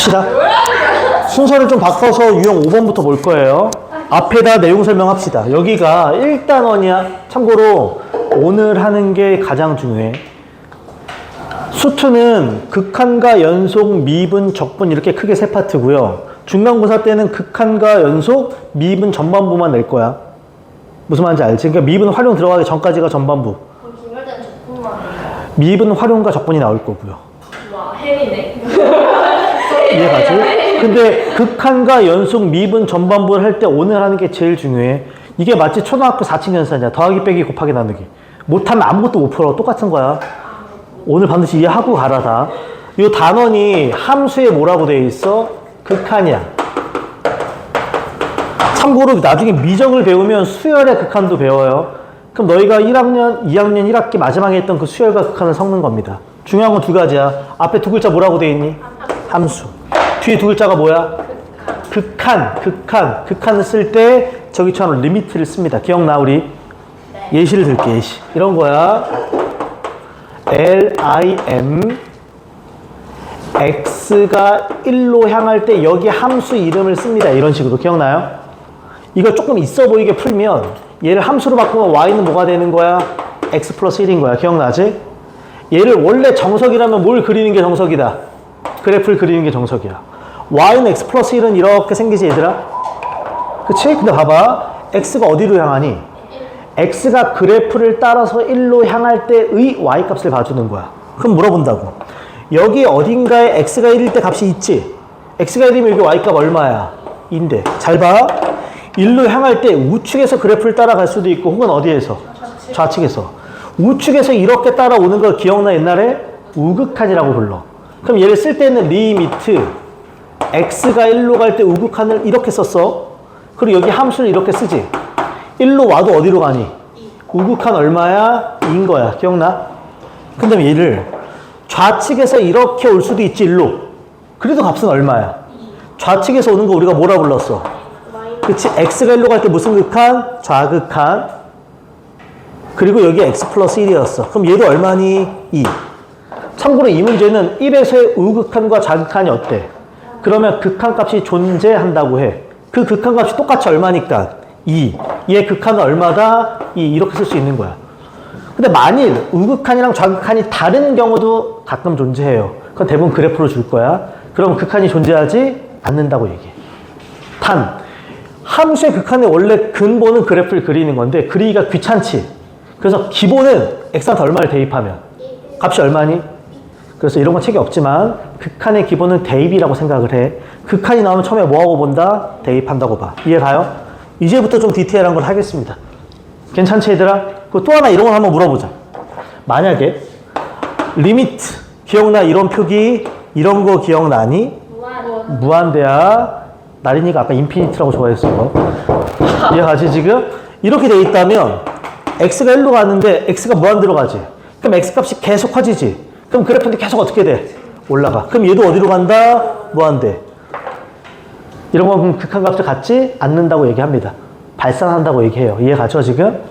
갑시다. 순서를 좀 바꿔서 유형 5번부터 볼 거예요. 앞에다 내용 설명합시다. 여기가 1단원이야. 참고로 오늘 하는 게 가장 중요해. 수투는 극한과 연속, 미분, 적분 이렇게 크게 세 파트고요. 중간고사 때는 극한과 연속, 미분, 전반부만 낼 거야. 무슨 말인지 알지? 그러니까 미분 활용 들어가기 전까지가 전반부. 그럼 중간 때는 적분만 해요. 미분 활용과 적분이 나올 거고요. 와, 헬이네. 이해가지? 근데 극한과 연속, 미분, 전반부를 할 때 오늘 하는 게 제일 중요해. 이게 마치 초등학교 4층 연산이야. 더하기, 빼기, 곱하기, 나누기. 못하면 아무것도 못 풀어. 똑같은 거야. 오늘 반드시 이해하고 가라 다. 이 단원이 함수에 뭐라고 되어 있어? 극한이야. 참고로 나중에 미적을 배우면 수열의 극한도 배워요. 그럼 너희가 1학년, 2학년 1학기 마지막에 했던 그 수열과 극한을 섞는 겁니다. 중요한 건 두 가지야. 앞에 두 글자 뭐라고 되어 있니? 함수. 뒤에 두 글자가 뭐야? 극한을 쓸 때 저기처럼 리미트를 씁니다. 기억나 우리? 예시를 들게. 예시. 이런 거야. LIM X가 1로 향할 때 여기 함수 이름을 씁니다. 이런 식으로. 기억나요? 이거 조금 있어 보이게 풀면 얘를 함수로 바꾸면 Y는 뭐가 되는 거야? X 플러스 1인 거야. 기억나지? 얘를 원래 정석이라면 뭘 그리는 게 정석이다? 그래프를 그리는 게 정석이야. Y는 X 플러스 1은 이렇게 생기지 얘들아? 그치? 근데 봐봐. X가 어디로 향하니? X가 그래프를 따라서 1로 향할 때의 Y값을 봐주는 거야. 그럼 물어본다고. 여기 어딘가에 X가 1일 때 값이 있지? X가 1이면 여기 Y값 얼마야? 2인데. 잘 봐. 1로 향할 때 우측에서 그래프를 따라갈 수도 있고 혹은 어디에서? 좌측에서. 우측에서 이렇게 따라오는 거 기억나? 옛날에? 우극한이라고 불러. 그럼 얘를 쓸 때는 리미트 X가 1로 갈 때 우극한을 이렇게 썼어. 그리고 여기 함수를 이렇게 쓰지. 1로 와도 어디로 가니? 우극한 얼마야? 2인 거야. 기억나? 그 다음에 얘를 좌측에서 이렇게 올 수도 있지, 1로. 그래도 값은 얼마야? 좌측에서 오는 거 우리가 뭐라 불렀어? 그치? X가 1로 갈 때 무슨 극한? 좌극한. 그리고 여기 X 플러스 1이었어. 그럼 얘도 얼마니? 2. 참고로 이 문제는 1에서의 우극한과 좌극한이 어때? 그러면 극한 값이 존재한다고 해. 그 극한 값이 똑같이 얼마니까? 2. 얘 극한은 얼마다? 2. 이렇게 쓸 수 있는 거야. 근데 만일 우극한이랑 좌극한이 다른 경우도 가끔 존재해요. 그건 대부분 그래프로 줄 거야. 그럼 극한이 존재하지 않는다고 얘기해. 단, 함수의 극한의 원래 근본은 그래프를 그리는 건데 그리기가 귀찮지. 그래서 기본은 x한테 얼마를 대입하면 값이 얼마니? 그래서 이런 건 책이 없지만 극한의 기본은 대입이라고 생각을 해. 극한이 나오면 처음에 뭐하고 본다? 대입한다고 봐. 이해가요? 이제부터 좀 디테일한 걸 하겠습니다. 괜찮지 얘들아? 그리고 또 하나 이런 걸 한번 물어보자. 만약에 리미트 기억나? 이런 표기 이런 거 기억나니? 무한대야. 나린이가 아까 인피니트라고 좋아했어. 이해가지 지금? 이렇게 돼 있다면 x가 1로 가는데 x가 무한대로 가지. 그럼 x값이 계속 커지지. 그럼 그래프인데 계속 어떻게 돼? 올라가. 그럼 얘도 어디로 간다? 무한대. 이런 건 극한값을 갖지 않는다고 얘기합니다. 발산한다고 얘기해요. 이해가죠 지금?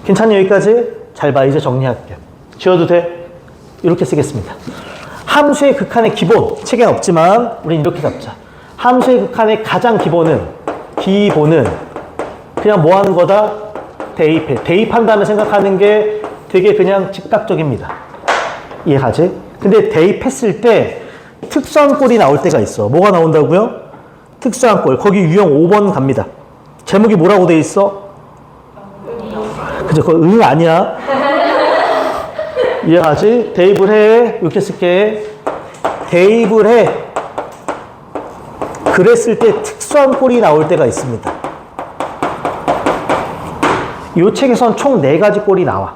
괜찮니 여기까지? 잘 봐. 이제 정리할게요. 지워도 돼? 이렇게 쓰겠습니다. 함수의 극한의 기본, 책엔 없지만 우린 이렇게 잡자. 함수의 극한의 가장 기본은 그냥 뭐 하는 거다? 대입해. 대입한 다음에 생각하는 게 되게 그냥 즉각적입니다. 이해가지? 근데 대입했을 때 특수한 꼴이 나올 때가 있어. 뭐가 나온다고요? 특수한 꼴. 거기 유형 5번 갑니다. 제목이 뭐라고 돼 있어? 그죠? 그거 응 아니야. 이해가지? 대입을 해. 이렇게 쓸게. 대입을 해. 그랬을 때 특수한 꼴이 나올 때가 있습니다. 이 책에선 총 4가지 꼴이 나와.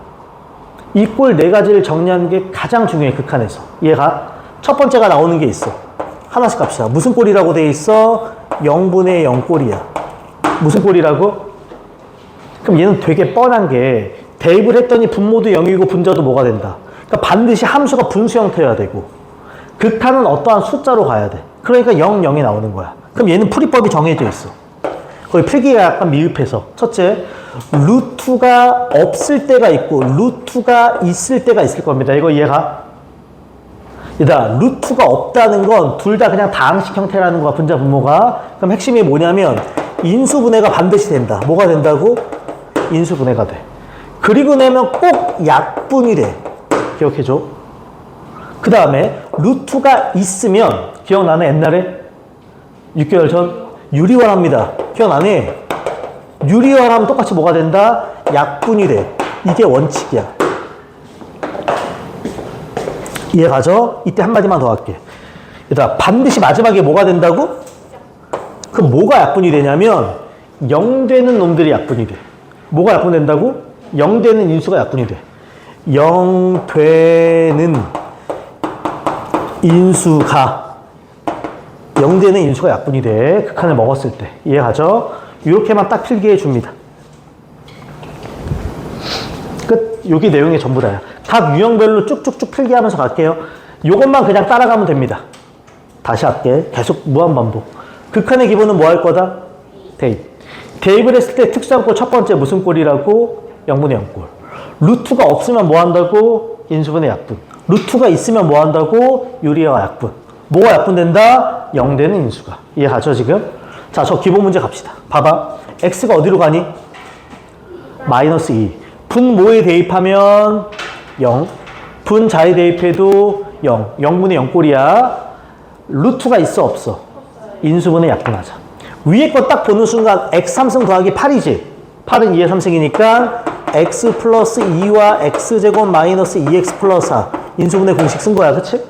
이 꼴 4가지를 정리하는 게 가장 중요해, 극한에서. 얘가 첫 번째가 나오는 게 있어. 하나씩 갑시다. 무슨 꼴이라고 돼 있어? 0분의 0 꼴이야. 무슨 꼴이라고? 그럼 얘는 되게 뻔한 게 대입을 했더니 분모도 0이고 분자도 뭐가 된다. 그러니까 반드시 함수가 분수 형태여야 되고 극한은 어떠한 숫자로 가야 돼. 그러니까 0, 0이 나오는 거야. 그럼 얘는 풀이법이 정해져 있어. 거의 풀기가 약간 미흡해서. 첫째, 루트가 없을 때가 있고 루트가 있을 때가 있을 겁니다. 이거 이해가? 얘들아, 루트가 없다는 건 둘 다 그냥 다항식 형태라는 거야, 분자 분모가. 그럼 핵심이 뭐냐면 인수분해가 반드시 된다. 뭐가 된다고? 인수분해가 돼. 그리고 나면 꼭 약분이 돼. 기억해줘. 그 다음에 루트가 있으면 기억나네? 옛날에 6개월 전 유리화합니다. 기억나니? 유리화하면 똑같이 뭐가 된다? 약분이 돼. 이게 원칙이야. 이해가죠? 이때 한마디만 더 할게. 얘들아, 반드시 마지막에 뭐가 된다고? 그럼 뭐가 약분이 되냐면 0 되는 놈들이 약분이 돼. 뭐가 약분된다고? 0 되는 인수가 약분이 돼. 0 되는 인수가 0 되는 인수가 약분이 돼. 극한을 먹었을 때. 이해가죠? 이렇게만 딱 필기해 줍니다. 끝. 여기 내용이 전부 다야. 각 유형별로 쭉쭉쭉 필기하면서 갈게요. 요것만 그냥 따라가면 됩니다. 다시 할게. 계속 무한반복. 극한의 기본은 뭐 할 거다? 대입. 대입을 했을 때 특수한 꼴 첫 번째 무슨 꼴이라고? 0분의 0꼴. 루트가 없으면 뭐 한다고? 인수분의 약분. 루트가 있으면 뭐 한다고? 유리화 약분. 뭐가 약분된다? 0 되는 인수가. 이해가죠 지금? 자, 저 기본 문제 갑시다. 봐봐. x가 어디로 가니? 마이너스 2. 분모에 대입하면 0. 분자에 대입해도 0. 0분의 0꼴이야. 루트가 있어 없어? 인수분해 약분하자. 위에 거 딱 보는 순간 x 3승 더하기 8이지. 8은 2의 3승이니까 x 플러스 2와 x제곱 마이너스 2x 플러스 4. 인수분해 공식 쓴 거야. 그치?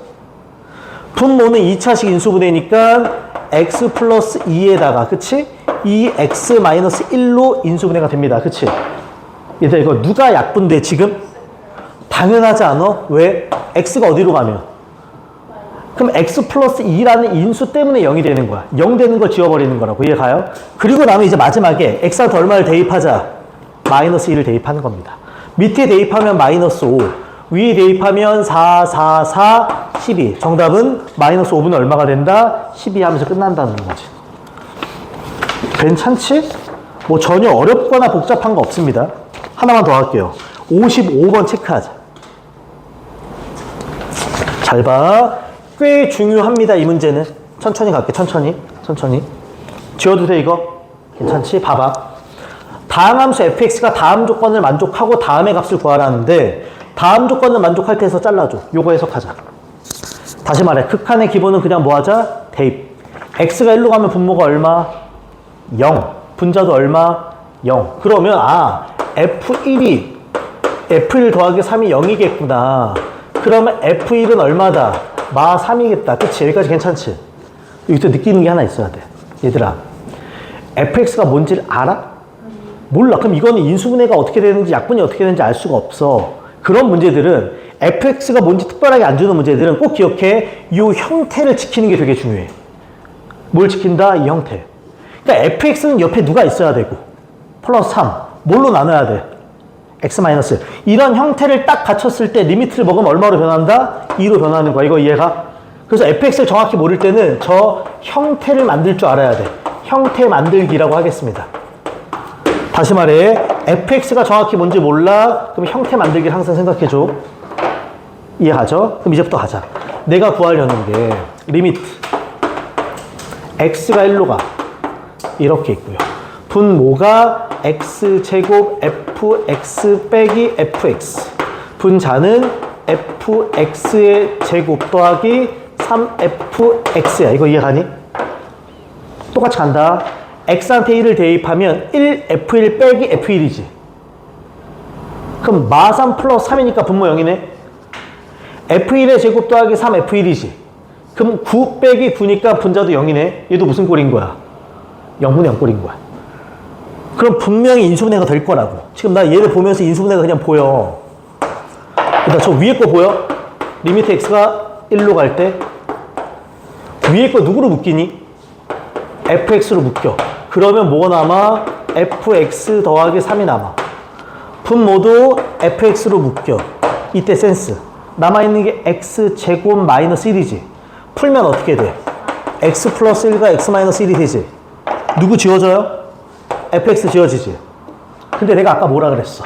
분모는 2차식 인수분해니까 x 플러스 2에다가 그치? 2x 마이너스 1로 인수분해가 됩니다. 그치? 얘들아, 이거 누가 약분돼 지금? 당연하지 않아? 왜? x가 어디로 가면? 그럼 x 플러스 2라는 인수 때문에 0이 되는 거야. 0 되는 걸 지워버리는 거라고. 이해가요? 그리고 나면 이제 마지막에 x한테 얼마를 대입하자? 마이너스 1을 대입하는 겁니다. 밑에 대입하면 마이너스 5. 위에 대입하면 4, 4, 4, 12. 정답은 마이너스 5분의 얼마가 된다? 12 하면서 끝난다는 거지. 괜찮지? 뭐 전혀 어렵거나 복잡한 거 없습니다. 하나만 더 할게요. 55번 체크하자. 잘 봐. 꽤 중요합니다, 이 문제는. 천천히 갈게, 천천히. 지워도 돼, 이거? 괜찮지? 봐봐. 다음 함수 fx가 다음 조건을 만족하고 다음의 값을 구하라는데, 다음 조건을 만족할 때 해서 잘라줘. 요거 해석하자. 다시 말해. 극한의 기본은 그냥 뭐 하자? 대입. x가 1로 가면 분모가 얼마? 0. 분자도 얼마? 0. 그러면, f1이, f1 더하기 3이 0이겠구나. 그러면 f1은 얼마다? 마 3이겠다. 그치? 여기까지 괜찮지? 여기서 느끼는 게 하나 있어야 돼. 얘들아, fx가 뭔지를 알아? 몰라. 그럼 이거는 인수분해가 어떻게 되는지, 약분이 어떻게 되는지 알 수가 없어. 그런 문제들은 fx가 뭔지 특별하게 안 주는 문제들은 꼭 기억해. 이 형태를 지키는 게 되게 중요해. 뭘 지킨다? 이 형태. 그러니까 fx는 옆에 누가 있어야 되고 플러스 3. 뭘로 나눠야 돼? x 마이너스. 이런 형태를 딱 갖췄을 때 리미트를 먹으면 얼마로 변한다? 2로 변하는 거야. 이거 이해가? 그래서 fx를 정확히 모를 때는 저 형태를 만들 줄 알아야 돼. 형태 만들기라고 하겠습니다. 다시 말해. fx가 정확히 뭔지 몰라? 그럼 형태 만들기를 항상 생각해줘. 이해하죠? 그럼 이제부터 가자. 내가 구하려는 게 리미트 x가 1로 가. 이렇게 있고요. 분모가 x제곱 fx 빼기 fx. 분자는 fx의 제곱 더하기 3fx야. 이거 이해가니? 똑같이 간다. x한테 1을 대입하면 1f1 빼기 f1이지. 그럼 마3 플러스 3이니까 분모 0이네. f1의 제곱 더하기 3f1이지. 그럼 9 빼기 9니까 분자도 0이네. 얘도 무슨 꼴인 거야? 0분의 0꼴인 거야. 그럼 분명히 인수분해가 될 거라고. 지금 나 얘를 보면서 인수분해가 그냥 보여. 일단 저 위에 거 보여? 리미트 x가 1로 갈 때 위에 거 누구로 묶이니? fx로 묶여. 그러면 뭐가 남아? fx 더하기 3이 남아. 분모도 fx로 묶여. 이때 센스. 남아있는 게 x제곱 마이너스 1이지. 풀면 어떻게 돼? x 플러스 1과 x 마이너스 1이 되지. 누구 지워져요? fx 지워지지. 근데 내가 아까 뭐라 그랬어?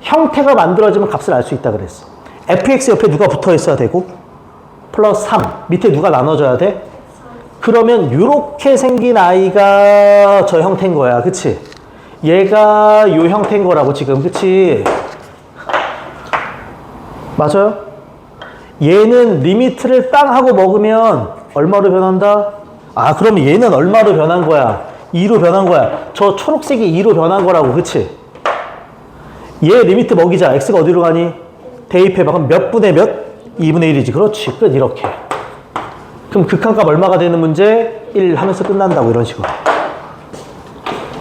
형태가 만들어지면 값을 알 수 있다 그랬어. fx 옆에 누가 붙어 있어야 되고? 플러스 3. 밑에 누가 나눠줘야 돼? 그러면 요렇게 생긴 아이가 저 형태인 거야. 그치? 얘가 요 형태인 거라고 지금. 그치? 맞아요? 얘는 리미트를 땅 하고 먹으면 얼마로 변한다? 아, 그럼 얘는 얼마로 변한 거야? 2로 변한 거야. 저 초록색이 2로 변한 거라고. 그치? 얘 리미트 먹이자. x가 어디로 가니? 대입해봐. 그럼 몇 분의 몇? 2분의 1이지. 그렇지. 끝. 이렇게. 그럼 극한값 얼마가 되는 문제? 1 하면서 끝난다고. 이런 식으로.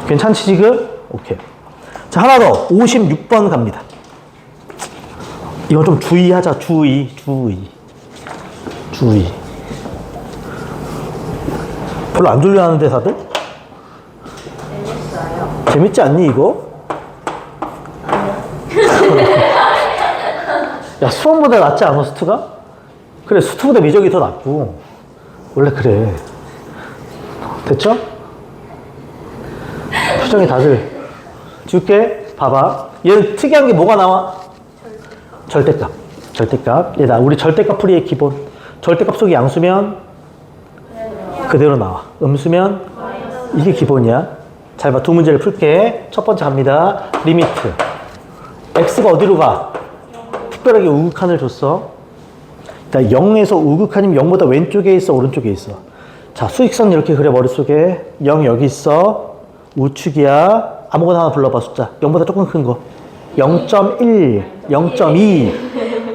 괜찮지 지금? 오케이. 자, 하나 더. 56번 갑니다. 이건 좀 주의하자. 주의. 별로 안 졸려하는데 다들? 재밌어요. 재밌지 않니 이거? 야, 수험보다 낫지 않아 수트가? 그래, 수트보다 미적이 더 낫고 원래 그래. 됐죠? 표정이 다들 줄게. 봐봐. 얘는 특이한 게 뭐가 나와? 절대값. 얘다 우리 절대값 풀이의 기본. 절대값 속이 양수면 그대로 나와. 음수면 이게 기본이야. 잘 봐. 두 문제를 풀게. 첫 번째 갑니다. 리미트. x가 어디로 가? 특별하게 우극한을 줬어. 0에서 우극한이면 0보다 왼쪽에 있어, 오른쪽에 있어? 자, 수직선 이렇게 그려, 머릿속에. 0 여기 있어. 우측이야. 아무거나 하나 불러봐, 숫자. 0보다 조금 큰 거. 0.1, 0.2.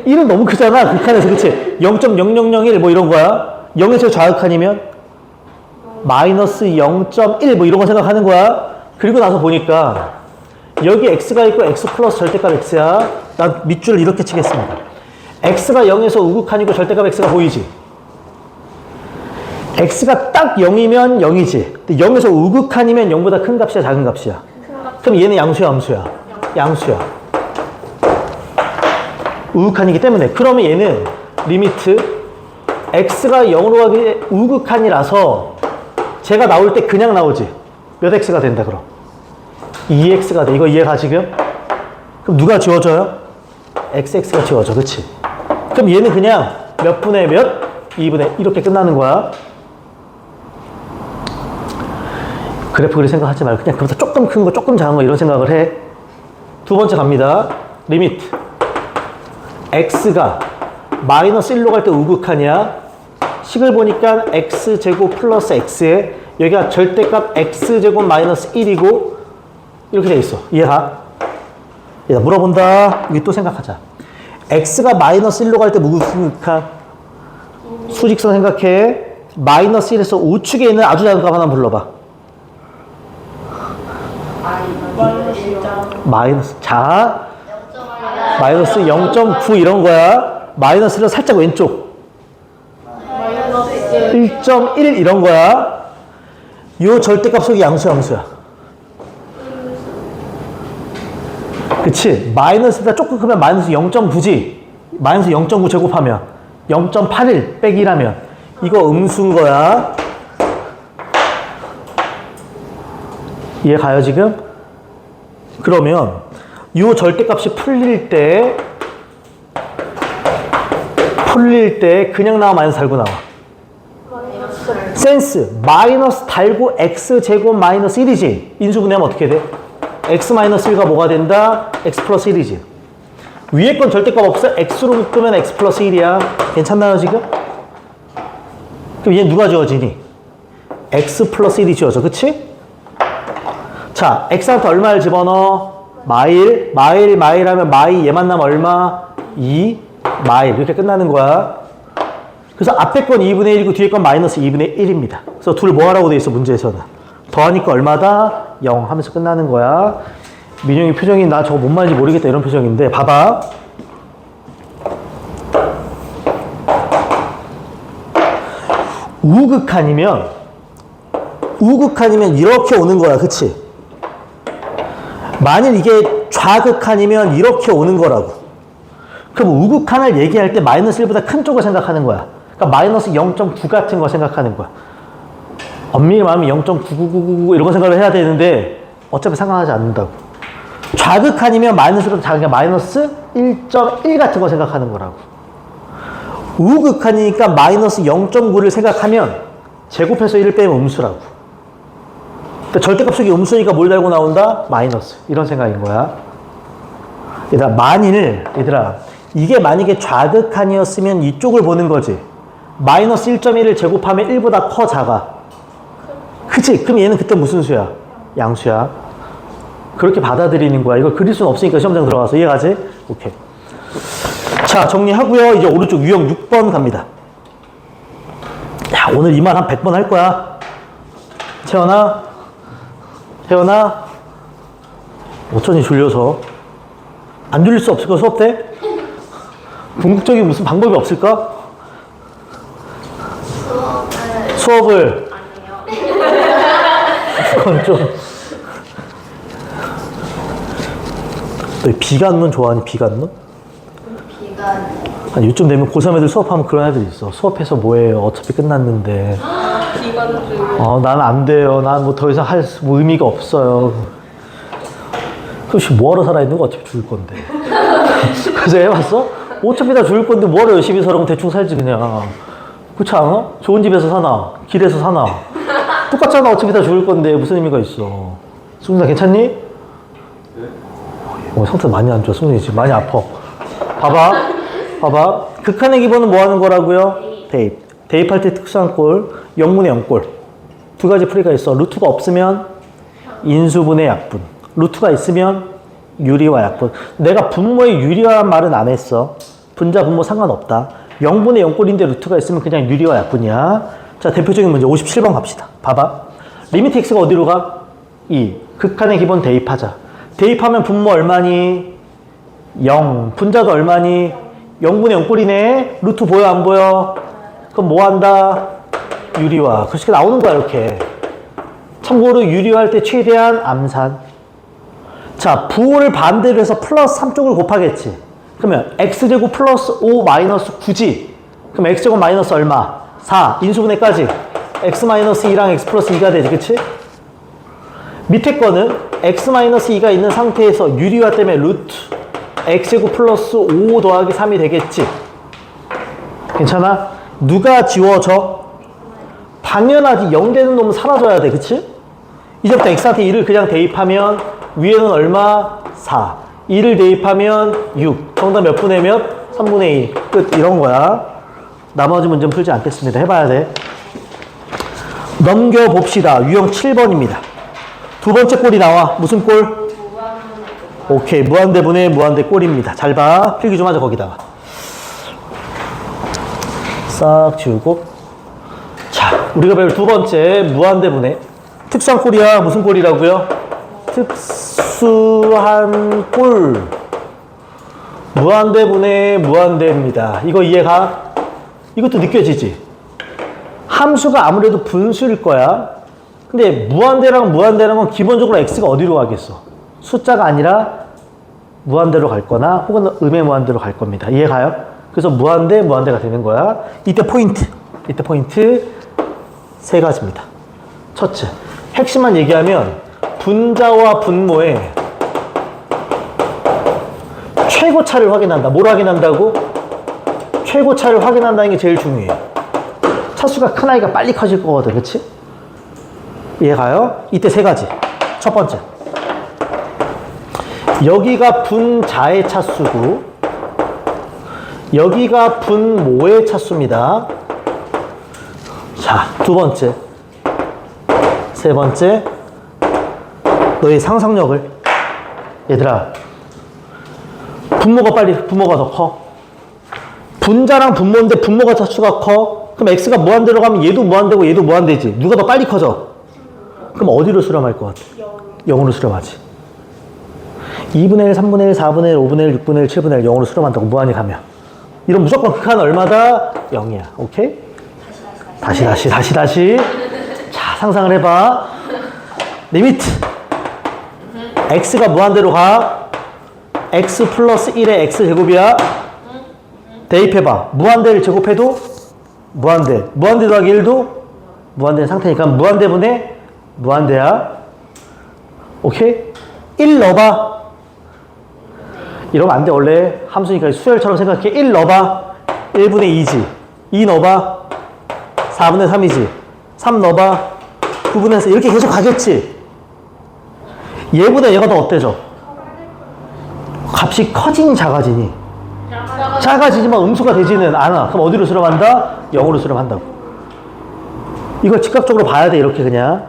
1은 너무 크잖아, 극한에서. 그치? 0.0001 뭐 이런 거야. 0에서 좌극한이면 마이너스 0.1 뭐 이런 거 생각하는 거야. 그리고 나서 보니까 여기 x가 있고 x 플러스 절대값 x야. 난 밑줄을 이렇게 치겠습니다. x가 0에서 우극한이고 절대값 x가 보이지? x가 딱 0이면 0이지. 근데 0에서 우극한이면 0보다 큰 값이야, 작은 값이야? 그럼 얘는 양수야, 암수야? 양수야. 우극한이기 때문에. 그러면 얘는 리미트 x가 0으로 가기 우극한이라서 제가 나올 때 그냥 나오지. 몇 x가 된다 그럼? 2x가 돼. 이거 이해가 지금? 그럼 누가 지워져요? xx가 지워져. 그치? 그럼 얘는 그냥 몇 분의 몇? 2분의 이렇게 끝나는 거야. 그래프 그리 생각하지 말고 그냥 그보다 조금 큰 거, 조금 작은 거 이런 생각을 해. 두 번째 갑니다. 리미트. x가 마이너스 1로 갈 때 우극한이야. 식을 보니까 x제곱 플러스 x에 여기가 절대값 x제곱 마이너스 1이고 이렇게 돼 있어. 이해가? 얘가 물어본다. 여기 또 생각하자. x가 마이너스 1로 갈 때 우극한 수직선 생각해. 마이너스 1에서 우측에 있는 아주 작은 값 하나 불러봐. 마이너스 자 마이너스 0.9 이런 거야. 마이너스를 살짝 왼쪽 1.1 이런 거야. 요 절대값 속이 양수야, 암수야? 그치? 마이너스보다 조금 크면 마이너스 0.9지. 마이너스 0.9 제곱하면 0.81 빼기 1하면 이거 음수인 거야. 이해 가요 지금? 그러면 요 절대값이 풀릴 때 그냥 나와, 마이너스 달고 나와? 센스. 마이너스 달고 x제곱 마이너스 1이지. 인수분해하면 어떻게 돼? x 마이너스 1가 뭐가 된다? x 플러스 1이지. 위에 건 절대값 없어. x로 묶으면 x 플러스 1이야. 괜찮나요 지금? 그럼 얘 누가 지워지니? x 플러스 1이 지워져. 그치? 자, x한테 얼마를 집어넣어? 마일 하면 마이 얘만 나면 얼마? 2 마일. 이렇게 끝나는 거야. 그래서 앞에 건 2분의 1이고 뒤에 건 마이너스 2분의 1입니다. 그래서 둘 뭐 하라고 돼 있어, 문제에서는? 더하니까 얼마다? 0 하면서 끝나는 거야. 민영이 표정이 나 저거 뭔 말인지 모르겠다 이런 표정인데 봐봐. 우극한이면 이렇게 오는 거야. 그치? 만일 이게 좌극한이면 이렇게 오는 거라고. 그럼 우극한을 얘기할 때 마이너스 1보다 큰 쪽을 생각하는 거야. 그러니까 마이너스 0.9 같은 거 생각하는 거야. 엄밀히 말하면 0.99999 이런 거 생각을 해야 되는데 어차피 상관하지 않는다고. 좌극한이면 마이너스 1보다 작으니까 마이너스 1.1 같은 거 생각하는 거라고. 우극한이니까 마이너스 0.9를 생각하면 제곱해서 1을 빼면 음수라고. 그러니까 절대값 속이 음수니까 뭘 달고 나온다? 마이너스. 이런 생각인 거야. 얘들아, 이게 만약에 좌극한이었으면 이쪽을 보는 거지. 마이너스 1.1을 제곱하면 1보다 커, 작아? 그치? 그럼 얘는 그때 무슨 수야? 양수야. 그렇게 받아들이는 거야. 이걸 그릴 수는 없으니까 시험장 들어가서. 이해가지? 오케이. 자, 정리하고요. 이제 오른쪽 유형 6번 갑니다. 야, 오늘 이 말 한 100번 할 거야. 태연아? 어쩌니 졸려서. 안 졸릴 수 없을까, 수업 때? 궁극적인 무슨 방법이 없을까? 수업을. 아니요. 그건 좀. 너 비간론 좋아하니, 비간론? 아니, 요즘 되면 고3 애들 수업하면 그런 애들 있어. 수업해서 뭐해요? 어차피 끝났는데. 비관주. 나는 안 돼요. 난 뭐 더 이상 할 의미가 없어요. 그럼 뭐하러 살아있는 거 어차피 죽을 건데. 그래서 해봤어? 어차피 다 죽을 건데 뭐하러 열심히 살아? 그럼 대충 살지 그냥. 그렇지 않아? 좋은 집에서 사나? 길에서 사나? 똑같잖아. 어차피 다 죽을 건데 무슨 의미가 있어. 승준아 괜찮니? 상태 많이 안 좋아. 승준이 지금 많이 아파. 봐봐. 극한의 기본은 뭐 하는 거라고요? 대입. 대입할 때 특수한 꼴, 0분의 0꼴. 두 가지 풀이가 있어. 루트가 없으면 인수분해 약분. 루트가 있으면 유리화 약분. 내가 분모의 유리화란 말은 안 했어. 분자 분모 상관없다. 0분의 0꼴인데 루트가 있으면 그냥 유리화 약분이야. 자, 대표적인 문제 57번 갑시다. 봐봐. 리미트 x가 어디로 가? 2. 극한의 기본 대입하자. 대입하면 분모 얼마니? 0. 분자도 얼마니? 0분의 0꼴이네. 루트 보여 안 보여? 그럼 뭐 한다? 유리화. 그렇게 나오는 거야 이렇게. 참고로 유리화할 때 최대한 암산. 자, 부호를 반대로 해서 플러스 3쪽을 곱하겠지. 그러면 x제곱 플러스 5 마이너스 9지. 그럼 x제곱 마이너스 얼마? 4. 인수분해까지. x 마이너스 2랑 x 플러스 2가 되지. 그치? 밑에 거는 x 마이너스 2가 있는 상태에서 유리화 때문에 루트 x제곱 플러스 5 더하기 3이 되겠지. 괜찮아? 누가 지워져? 당연하지. 0 되는 놈은 사라져야 돼. 그치? 이제부터 x한테 2를 그냥 대입하면 위에는 얼마? 4. 2를 대입하면 6. 정답 몇 분의 몇? 3분의 2. 끝. 이런 거야. 나머지 문제는 풀지 않겠습니다. 해봐야 돼. 넘겨봅시다. 유형 7번입니다. 두 번째 꼴이 나와. 무슨 꼴? 오케이. 무한대분의 무한대 꼴입니다. 잘 봐. 필기 좀 하자, 거기다가. 싹 지우고. 자, 우리가 배울 두 번째 무한대분의 특수한 꼴이야. 무슨 꼴이라고요? 특수한 꼴. 무한대분의 무한대입니다. 이거 이해가? 이것도 느껴지지? 함수가 아무래도 분수일 거야. 근데 무한대랑 무한대랑은 기본적으로 x가 어디로 가겠어? 숫자가 아니라 무한대로 갈 거나 혹은 음의 무한대로 갈 겁니다. 이해가요? 그래서 무한대, 무한대가 되는 거야. 이때 포인트 세 가지입니다. 첫째, 핵심만 얘기하면 분자와 분모의 최고차를 확인한다. 뭘 확인한다고? 최고차를 확인한다는 게 제일 중요해. 차수가 큰 아이가 빨리 커질 거거든. 그치? 이해가요? 이때 세 가지. 첫 번째, 여기가 분자의 차수고 여기가 분모의 차수입니다. 자, 두 번째, 세 번째, 너의 상상력을. 얘들아, 분모가 더 커. 분자랑 분모인데 분모가 차수가 커. 그럼 x가 무한대로 가면 얘도 무한대고 얘도 무한대지. 누가 더 빨리 커져? 그럼 어디로 수렴할 것 같아? 0으로 수렴하지. 2분의 1, 3분의 1, 4분의 1, 5분의 1, 6분의 1, 7분의 1 0으로 수렴한다고 무한히 가면. 이런 무조건 극한 얼마다? 0이야. 오케이? 다시. 자, 상상을 해봐. 리미트. x가 무한대로 가. x 플러스 1의 x제곱이야. 대입해봐. 무한대를 제곱해도 무한대. 무한대 더하기 1도 무한대 상태니까 무한대분의 무한대야. 오케이? 1 넣어봐. 이러면 안 돼. 원래 함수니까 수열처럼 생각해. 1 넣어봐. 1분의 2지. 2 넣어봐. 4분의 3이지. 3 넣어봐. 9분의 4. 이렇게 계속 가겠지. 얘보다 얘가 더 어때져? 값이 커지니 작아지니? 작아지지만 음수가 되지는 않아. 그럼 어디로 수렴한다? 0으로 수렴한다고. 이걸 즉각적으로 봐야 돼. 이렇게 그냥.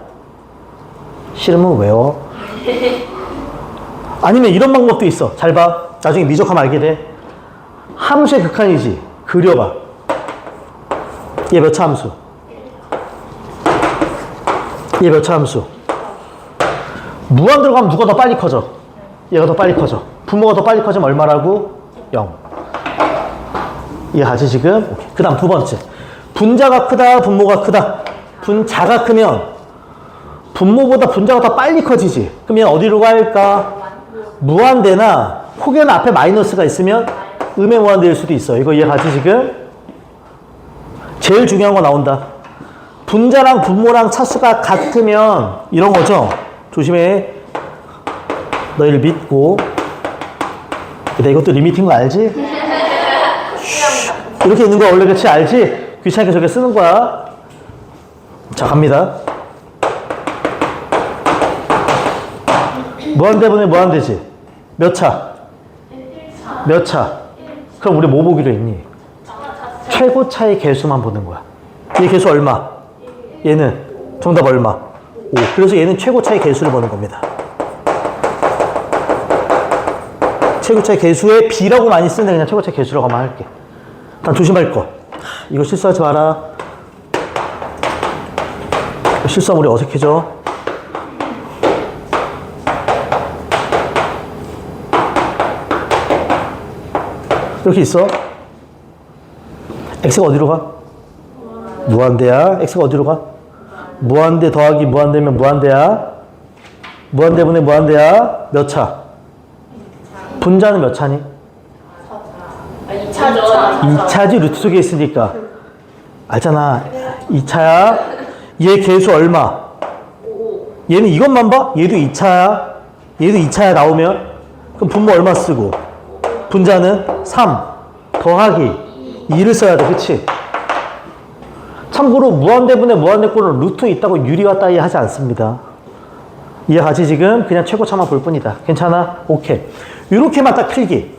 싫으면 외워. 아니면 이런 방법도 있어. 잘 봐. 나중에 미적하면 알게 돼. 함수의 극한이지. 그려봐. 얘 몇 차 함수? 얘 몇 차 함수? 무한 들어가면 누가 더 빨리 커져? 얘가 더 빨리 커져. 분모가 더 빨리 커지면 얼마라고? 0. 이해하지 지금? 그 다음 두 번째. 분자가 크다, 분모가 크다. 분자가 크면 분모보다 분자가 더 빨리 커지지. 그럼 얘는 어디로 갈까? 무한대나 혹여나 앞에 마이너스가 있으면 음의 무한대일 수도 있어. 이거 이해가지 지금? 제일 중요한 거 나온다. 분자랑 분모랑 차수가 같으면 이런 거죠. 조심해. 너희를 믿고. 근데 이것도 리미트인 거 알지? 이렇게 있는 거 원래 그렇지 알지? 귀찮게 저렇게 쓰는 거야. 자 갑니다. 무한대분의 무한대지. 몇 차? 몇 차? 그럼 우리 뭐 보기로 했니? 최고차의 개수만 보는 거야. 얘 개수 얼마? 얘는 정답 얼마? 5. 그래서 얘는 최고차의 개수를 보는 겁니다. 최고차의 개수에 B라고 많이 쓰는데 그냥 최고차의 개수라고만 할게. 난 조심할 거. 이거 실수하지 마라. 실수하면 우리 어색해져. 이렇게 있어. x가 어디로 가? 무한대야. x가 어디로 가? 무한대 더하기 무한대면 무한대야. 무한대분의 무한대야. 몇 차? 분자는 몇 차니? 2차죠. 2차지 루트 속에 있으니까. 알잖아. 2차야. 얘 개수 얼마? 얘는 이것만 봐? 얘도 2차야. 얘도 2차야 나오면. 그럼 분모 얼마 쓰고? 분자는 3 더하기 2를 써야 돼. 그치? 참고로 무한대분의 무한대꼴은 루트 있다고 유리와 따위 하지 않습니다. 이해가지 지금? 그냥 최고차만 볼 뿐이다. 괜찮아? 오케이. 이렇게만 딱 필기.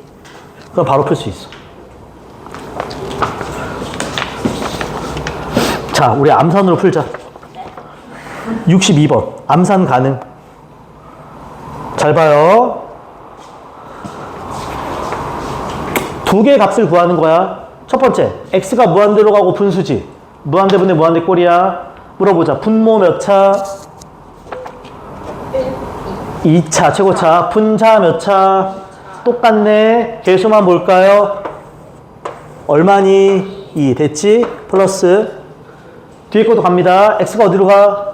그럼 바로 풀 수 있어. 자, 우리 암산으로 풀자. 62번. 암산 가능. 잘 봐요. 두 개의 값을 구하는 거야. 첫 번째, x가 무한대로 가고 분수지. 무한대분의 무한대꼴이야. 물어보자. 분모 몇 차? 2차, 최고차. 분자 몇 차? 똑같네. 개수만 볼까요? 얼마니? 2. 됐지? 플러스. 뒤에 것도 갑니다. x가 어디로 가?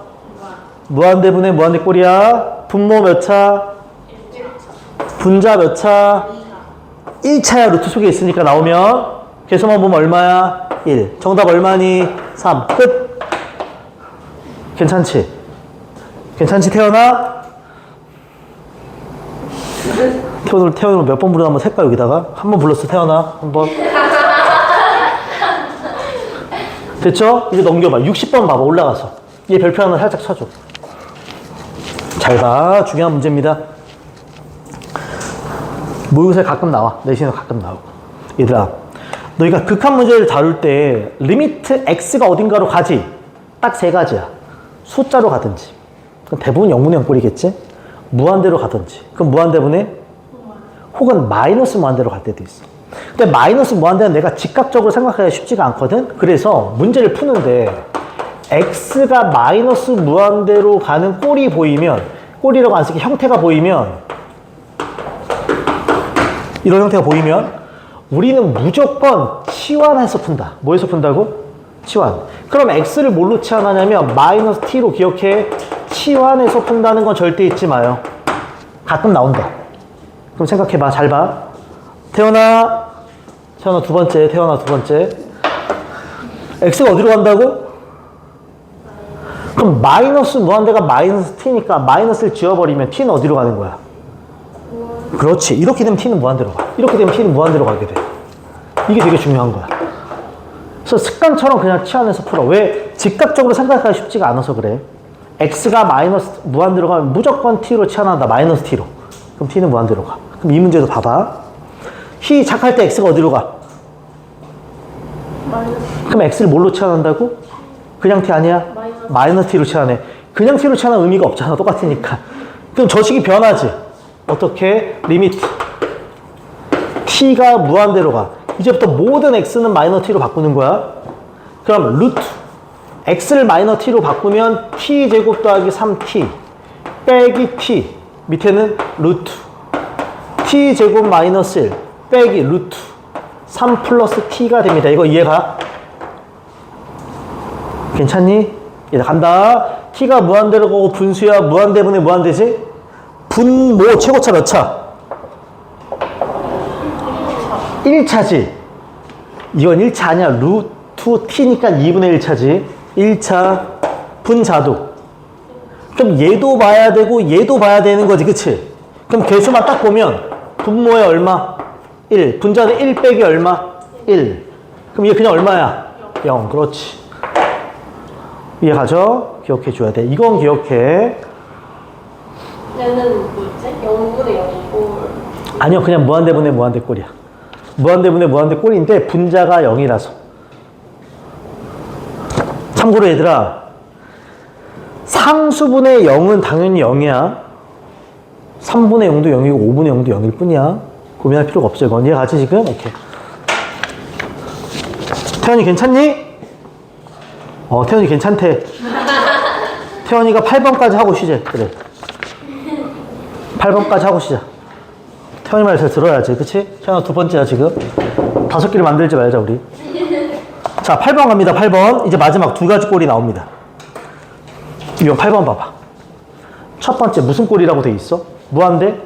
무한대분의 무한대꼴이야. 분모 몇 차? 분자 몇 차? 1차야. 루트 속에 있으니까 나오면 개수만 보면 얼마야? 1. 정답 얼마니? 3. 끝. 괜찮지? 괜찮지 태연아? 태연을 몇 번 부르나 한번 셀까 여기다가? 한 번 불렀어 태연아? 한 번. 됐죠? 이제 넘겨봐. 60번 봐봐. 올라가서. 얘 별표 하나 살짝 쳐줘. 잘 봐. 중요한 문제입니다. 모의고사에 가끔 나와. 내신에 가끔 나오고. 얘들아, 너희가 극한 문제를 다룰 때 리미트 x가 어딘가로 가지. 딱 세 가지야. 숫자로 가든지. 그럼 대부분 0분의 0꼴이겠지? 무한대로 가든지. 그럼 무한대분의 혹은 마이너스 무한대로 갈 때도 있어. 근데 마이너스 무한대는 내가 직각적으로 생각하기가 쉽지가 않거든? 그래서 문제를 푸는데 x가 마이너스 무한대로 가는 꼴이 보이면, 꼴이라고 안 쓰게 형태가 보이면, 이런 형태가 보이면 우리는 무조건 치환해서 푼다. 뭐해서 푼다고? 치환. 그럼 x를 뭘로 치환하냐면 마이너스 t로 기억해. 치환해서 푼다는 건 절대 잊지 마요. 가끔 나온다. 그럼 생각해봐. 잘 봐. 태연아 두 번째. 태연아 두 번째. x가 어디로 간다고? 그럼 마이너스 무한대가 마이너스 t니까 마이너스를 지워버리면 t는 어디로 가는 거야? 그렇지. 이렇게 되면 t는 무한대로 가. 이렇게 되면 t는 무한대로 가게 돼. 이게 되게 중요한 거야. 그래서 습관처럼 그냥 치환해서 풀어. 왜? 즉각적으로 생각하기 쉽지가 않아서 그래. x가 마이너스 무한대로 가면 무조건 t로 치환한다. 마이너스 t로. 그럼 t는 무한대로 가. 그럼 이 문제도 봐봐. 히 작할 때 x가 어디로 가? 그럼 x를 뭘로 치환한다고? 그냥 t 아니야? 마이너스 t로 치환해. 그냥 t로 치환하는 의미가 없잖아. 똑같으니까. 그럼 저식이 변하지. 어떻게? 리미트 t가 무한대로 가. 이제부터 모든 x는 마이너스 t로 바꾸는 거야. 그럼 루트 x를 마이너스 t로 바꾸면 t제곱 더하기 3t 빼기 t 밑에는 루트 t제곱 마이너스 1 빼기 루트 3 플러스 t가 됩니다. 이거 이해가? 괜찮니? 이제 간다. t가 무한대로 가고 분수야. 무한대분의 무한대지? 분모 최고차 몇 차? 1차지. 이건 1차 아니야. 루트 t니까 2분의 1차지. 1차 분자도. 그럼 얘도 봐야 되고 얘도 봐야 되는 거지. 그치? 그럼 개수만 딱 보면 분모에 얼마? 1. 분자는 1 빼기 얼마? 1. 그럼 얘 그냥 얼마야? 0. 그렇지. 이해가죠? 기억해 줘야 돼. 이건 기억해. 얘는 뭐지? 0분의 0꼴. 아니요. 그냥 무한대분의 무한대꼴이야. 무한대분의 무한대꼴인데 분자가 0이라서. 참고로 얘들아, 상수분의 0은 당연히 0이야. 3분의 0도 0이고 5분의 0도 0일 뿐이야. 고민할 필요가 없어. 이건 이해가지 지금? 오케이. 태연이 괜찮니? 태연이 괜찮대. 태연이가 8번까지 하고 쉬재. 그래. 8번까지 하고 쉬자. 태연이 말 잘 들어야지. 그치? 태연아 두 번째야 지금. 5개를 만들지 말자 우리. 자, 8번 갑니다. 8번. 이제 마지막 두 가지 꼴이 나옵니다. 이거 8번 봐봐. 첫 번째 무슨 꼴이라고 돼 있어? 무한대?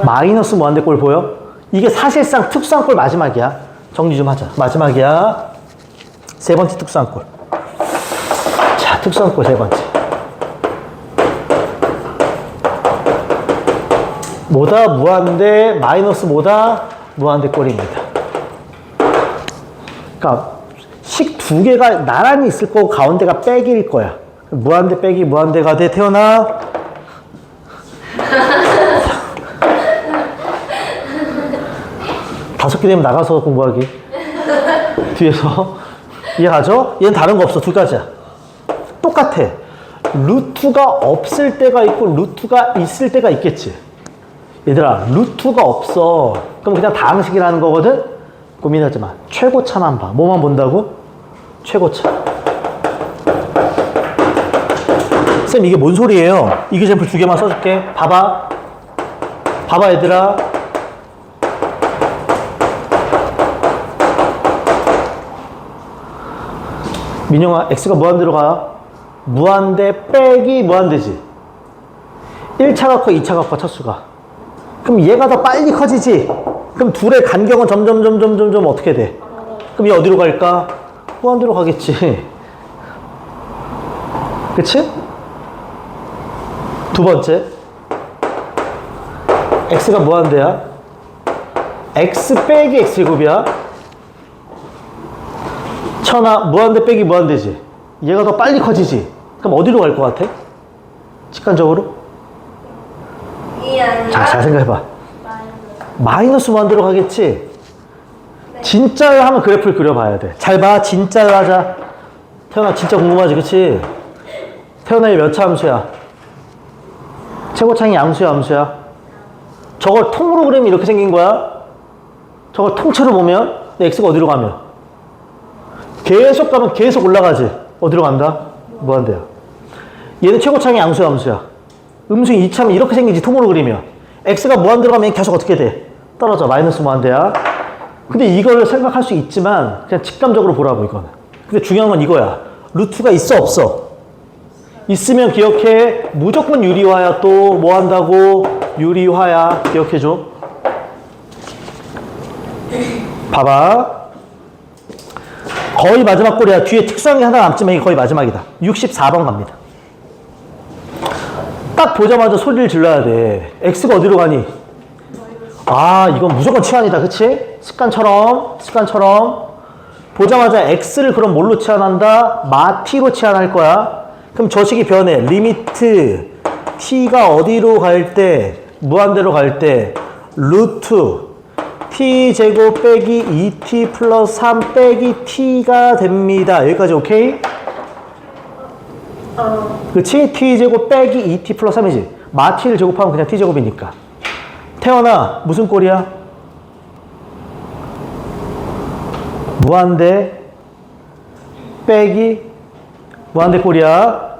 마이너스 무한대 꼴 보여? 이게 사실상 특수한 꼴 마지막이야. 정리 좀 하자. 마지막이야. 세 번째 특수한 꼴. 자, 특수한 꼴 세 번째. 뭐다? 무한대 마이너스 뭐다? 무한대 꼴입니다. 그러니까 식 두 개가 나란히 있을 거고 가운데가 빼기일 거야. 무한대 빼기 무한대가 돼. 태어나. 다섯 개 되면 나가서 공부하기. 뒤에서. 이해가죠? 얘는 다른 거 없어. 두 가지야. 똑같아. 루트가 없을 때가 있고 루트가 있을 때가 있겠지. 얘들아, 루트가 없어. 그럼 그냥 다항식이라는 거거든? 고민하지 마. 최고차만 봐. 뭐만 본다고? 최고차. 쌤, 이게 뭔 소리예요? 이그잼플 두 개만 써줄게. 봐봐. 봐봐, 얘들아. 민영아, x가 무한대로 가. 무한대 빼기 무한대지. 1차가 커, 2차가 커, 차수가. 그럼 얘가 더 빨리 커지지? 그럼 둘의 간격은 점점 어떻게 돼? 그럼 얘 어디로 갈까? 무한대로 가겠지. 그치? 두 번째. x가 무한대야. x 빼기 x제곱이야. 천하 무한대 빼기 무한대지. 얘가 더 빨리 커지지. 그럼 어디로 갈 것 같아? 직관적으로? 자, 잘 생각해봐. 마이너스 무한대로 가겠지? 진짜를 하면 그래프를 그려봐야 돼. 잘 봐. 진짜를 하자. 태연아, 진짜 궁금하지? 그치? 태연아, 얘 몇 차 함수야? 최고창이 양수야, 암수야? 저걸 통으로 그리면 이렇게 생긴 거야? 저걸 통째로 보면 x가 어디로 가면? 계속 가면 계속 올라가지. 어디로 간다? 무한대야. 얘는 최고창이 양수야, 암수야? 음수인 2차면 이렇게 생기지. 통으로 그리면 x가 무한대로 가면 계속 어떻게 돼? 떨어져. 마이너스 무한대야. 근데 이걸 생각할 수 있지만 그냥 직감적으로 보라고, 이거는. 근데 중요한 건 이거야. 루트가 있어, 없어? 있으면 기억해. 무조건 유리화야. 또 뭐 한다고? 유리화야. 기억해줘. 봐봐. 거의 마지막 꼴이야. 뒤에 특수한 게 하나 남지만 이게 거의 마지막이다. 64번 갑니다. 딱 보자마자 소리를 질러야 돼. x가 어디로 가니? 아, 이건 무조건 치환이다. 그치? 습관처럼. 보자마자 x를 그럼 뭘로 치환한다? 마 t로 치환할 거야. 그럼 저 식이 변해. 리미트 t가 어디로 갈 때, 무한대로 갈 때, 루트 t제곱 빼기 2t 플러스 3 빼기 t가 됩니다. 여기까지 오케이? 그치? t제곱 빼기 2t 플러스 3이지. 마 t를 제곱하면 그냥 t제곱이니까. 태연아, 무슨 꼴이야? 무한대 빼기 무한대 꼴이야.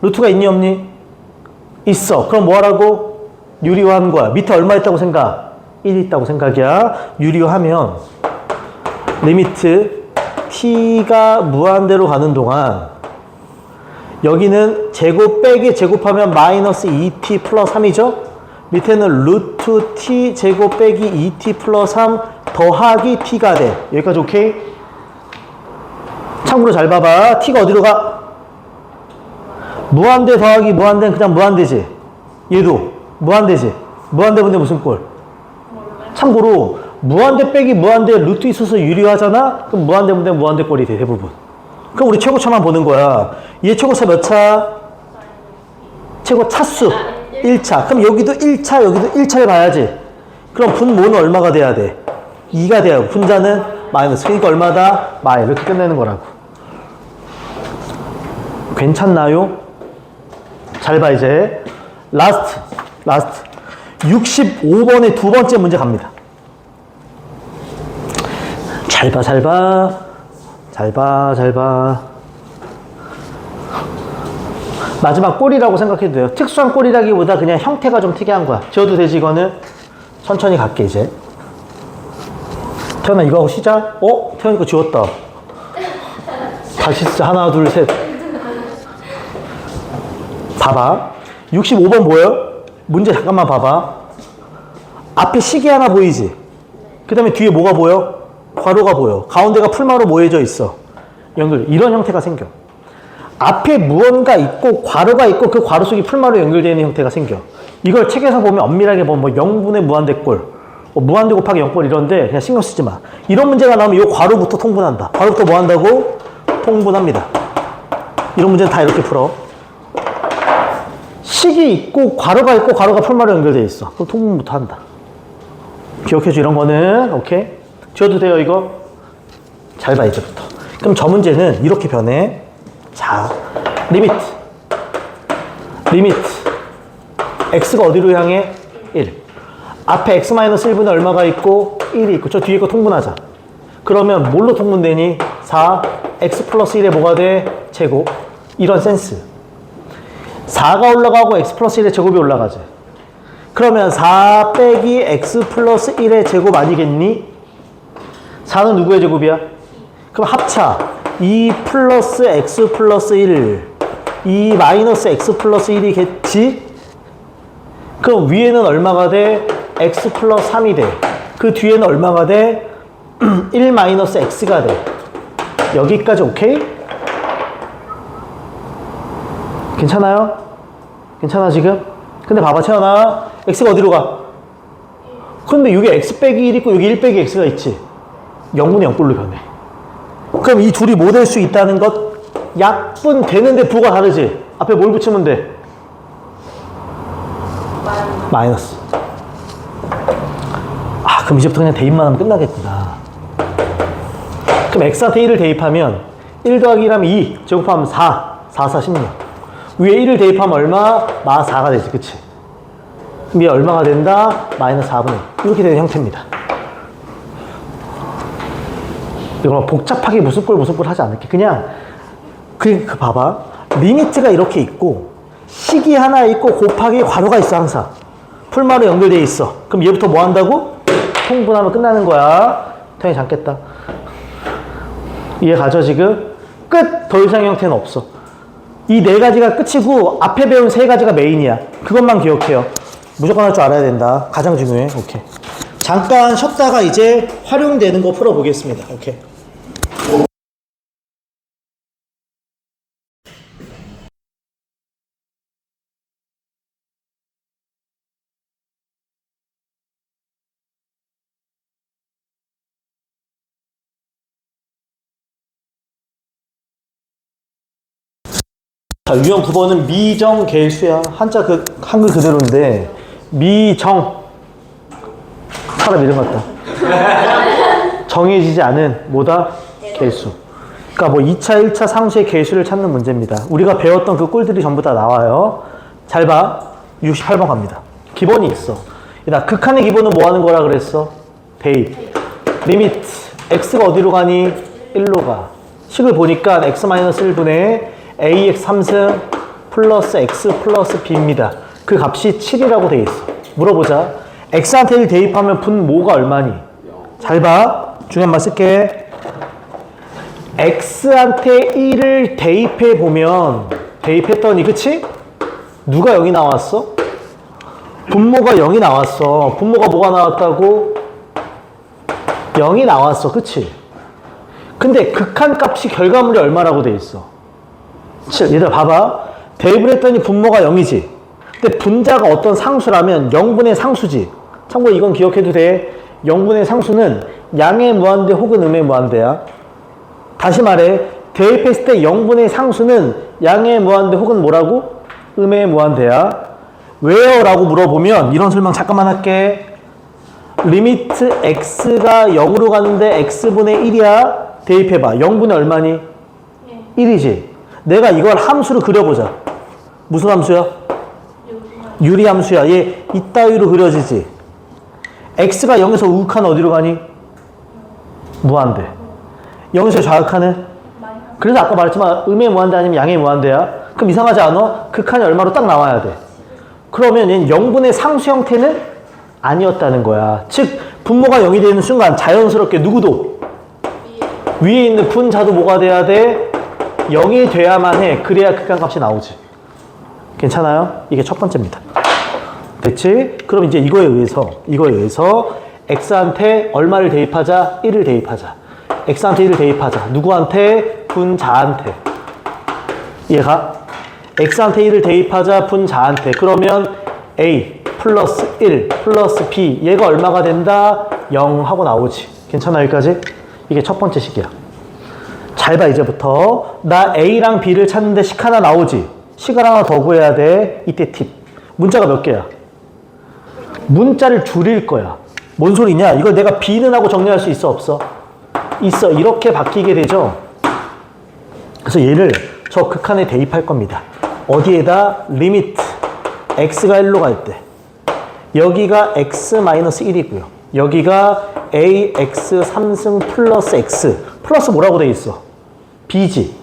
루트가 있니 없니? 있어. 그럼 뭐 하라고? 유리화한 거야. 밑에 얼마 있다고 생각? 1 있다고 생각이야. 유리화하면 리미트 t가 무한대로 가는 동안 여기는 제곱 빼기 제곱하면 마이너스 2t 플러스 3이죠? 밑에는 루트 t 제곱 빼기 2t 플러스 3 더하기 t가 돼. 여기까지 오케이? 참고로 잘 봐봐. t가 어디로 가? 무한대 더하기 무한대는 그냥 무한대지. 얘도 무한대지. 무한대분데 무슨 꼴? 참고로 무한대 빼기 무한대 루트 있어서 유리하잖아? 그럼 무한대분데 무한대 꼴이 돼, 대부분. 그럼 우리 최고차만 보는 거야. 얘 최고차 몇 차? 최고 차수 1차. 그럼 여기도 1차, 여기도 1차를 봐야지. 그럼 분모는 얼마가 돼야 돼? 2가 돼야 하고 분자는 마이너스. 그러니까 얼마다? 마이. 이렇게 끝내는 거라고. 괜찮나요? 잘 봐 이제. 라스트. 65번의 두 번째 문제 갑니다. 잘 봐. 잘 봐. 마지막 꼴이라고 생각해도 돼요. 특수한 꼴이라기보다 그냥 형태가 좀 특이한 거야. 지워도 되지 이거는? 천천히 갈게 이제. 태연아 이거 하고 시작. 태연이 거 지웠다. 다시 쓰자. 하나 둘 셋. 봐봐. 65번 뭐예요? 문제 잠깐만 봐봐. 앞에 식이 하나 보이지? 그 다음에 뒤에 뭐가 보여? 괄호가 보여. 가운데가 풀마로 모여져 있어. 연결. 이런 형태가 생겨. 앞에 무언가 있고 괄호가 있고 그 괄호 속이 풀마로 연결되어 있는 형태가 생겨. 이걸 책에서 보면 엄밀하게 보면 뭐 0분의 무한대꼴, 무한대 곱하기 0꼴 이런데 그냥 신경 쓰지 마. 이런 문제가 나오면 이 괄호부터 통분한다. 괄호부터 뭐 한다고? 통분합니다. 이런 문제는 다 이렇게 풀어. 식이 있고 괄호가 풀마로 연결되어 있어. 그럼 통분부터 한다. 기억해줘. 이런 거는. 오케이? 지워도 돼요 이거? 잘 봐 이제부터. 그럼 저 문제는 이렇게 변해. 자, 리미트 x가 어디로 향해? 1. 앞에 x-1분의 얼마가 있고 1이 있고 저 뒤에 거 통분하자. 그러면 뭘로 통분되니? 4 x 플러스 1에 뭐가 돼? 제곱. 이런 센스. 4가 올라가고 x 플러스 1의 제곱이 올라가지. 그러면 4 빼기 x 플러스 1의 제곱 아니겠니? 4는 누구의 제곱이야? 그럼 합차 2 플러스 x 플러스 1 2 마이너스 x 플러스 1이겠지? 그럼 위에는 얼마가 돼? x 플러스 3이 돼. 그 뒤에는 얼마가 돼? 1 마이너스 x가 돼. 여기까지 오케이? 괜찮아요? 괜찮아 지금? 근데 봐봐 채연아, x가 어디로 가? 근데 여기 x 빼기 1 있고 여기 1 빼기 x가 있지. 0분의 0꼴로 변해. 그럼 이 둘이 뭐 될 수 있다는 것? 약분 되는데 부가 다르지? 앞에 뭘 붙이면 돼? 마이너스. 그럼 이제부터 그냥 대입만 하면 끝나겠구나. 그럼 x한테 1을 대입하면 1 더하기 1 하면 2 제곱하면 4 16 위에 1을 대입하면 얼마? 마 4가 되지. 그치? 그럼 얘 얼마가 된다? 마이너스 4분의 1 이렇게 되는 형태입니다. 이거 복잡하게 무슨 꼴 하지 않을게. 그냥 그 봐봐. 리미트가 이렇게 있고 식이 하나 있고 곱하기 괄호가 있어. 항상 풀마로 연결되어 있어. 그럼 얘부터 뭐 한다고? 통분하면 끝나는 거야. 태연이 잠겠다. 이해 가죠 지금? 끝! 더 이상 형태는 없어. 이 네 가지가 끝이고 앞에 배운 세 가지가 메인이야. 그것만 기억해요. 무조건 할 줄 알아야 된다. 가장 중요해. 오케이. 잠깐 쉬었다가 이제 활용되는 거 풀어보겠습니다. 오케이. 자, 유형 9번은 미정계수야. 한글 그대로인데 미정 사람 이름 같다. 정해지지 않은 뭐다? 계수. 그러니까 뭐 2차, 1차 상수의 계수를 찾는 문제입니다. 우리가 배웠던 그 꼴들이 전부 다 나와요. 잘 봐. 68번 갑니다. 기본이 있어. 나 극한의 기본은 뭐 하는 거라 그랬어? 대입. 리미트. x가 어디로 가니? 1로 가. 식을 보니까 x-1분의 ax 3승 플러스 x 플러스 b입니다. 그 값이 7이라고 돼 있어. 물어보자. x한테 1 대입하면 분모가 얼마니? 잘 봐. 중요한 말 쓸게. x한테 1을 대입해 보면 대입했더니 그치? 누가 0이 나왔어? 분모가 0이 나왔어. 분모가 뭐가 나왔다고? 0이 나왔어. 그치? 근데 극한값이 결과물이 얼마라고 돼 있어? 7. 얘들아 봐봐. 대입을 했더니 분모가 0이지. 근데 분자가 어떤 상수라면 0분의 상수지. 참고로 이건 기억해도 돼. 0분의 상수는 양의 무한대 혹은 음의 무한대야. 다시 말해. 대입했을 때 0분의 상수는 양의 무한대 혹은 뭐라고? 음의 무한대야. 왜요? 라고 물어보면 이런 설명 잠깐만 할게. 리미트 x가 0으로 가는데 x분의 1이야. 대입해봐. 0분의 얼마니? 1이지. 내가 이걸 함수로 그려보자. 무슨 함수야? 유리함수야. 얘 이따위로 그려지지. x가 0에서 우극한 어디로 가니? 무한대. 0에서 좌극하는? 그래서 아까 말했지만 음의 무한대 아니면 양의 무한대야. 그럼 이상하지 않아? 극한이 얼마로 딱 나와야 돼. 그러면 얘는 0분의 상수 형태는 아니었다는 거야. 즉 분모가 0이 되는 순간 자연스럽게 누구도 위에 있는 분자도 뭐가 돼야 돼? 0이 돼야만 해. 그래야 극한값이 나오지. 괜찮아요? 이게 첫 번째입니다. 됐지? 그럼 이제 이거에 의해서 x한테 얼마를 대입하자? 1을 대입하자. x한테 1을 대입하자. 누구한테? 분자한테. 얘가 x한테 1을 대입하자. 분자한테. 그러면 a 플러스 1 플러스 b 얘가 얼마가 된다? 0 하고 나오지. 괜찮아 여기까지? 이게 첫 번째 식이야. 잘 봐 이제부터. 나 a랑 b를 찾는데 식 하나 나오지. 식을 하나 더 구해야 돼. 이때 팁. 문자가 몇 개야? 문자를 줄일 거야. 뭔 소리냐? 이걸 내가 b는 하고 정리할 수 있어 없어? 있어. 이렇게 바뀌게 되죠. 그래서 얘를 저 극한에 대입할 겁니다. 어디에다? 리미트 x가 1로 갈 때 여기가 x-1이고요. 여기가 ax 3승 플러스 x 플러스 뭐라고 돼 있어? b지.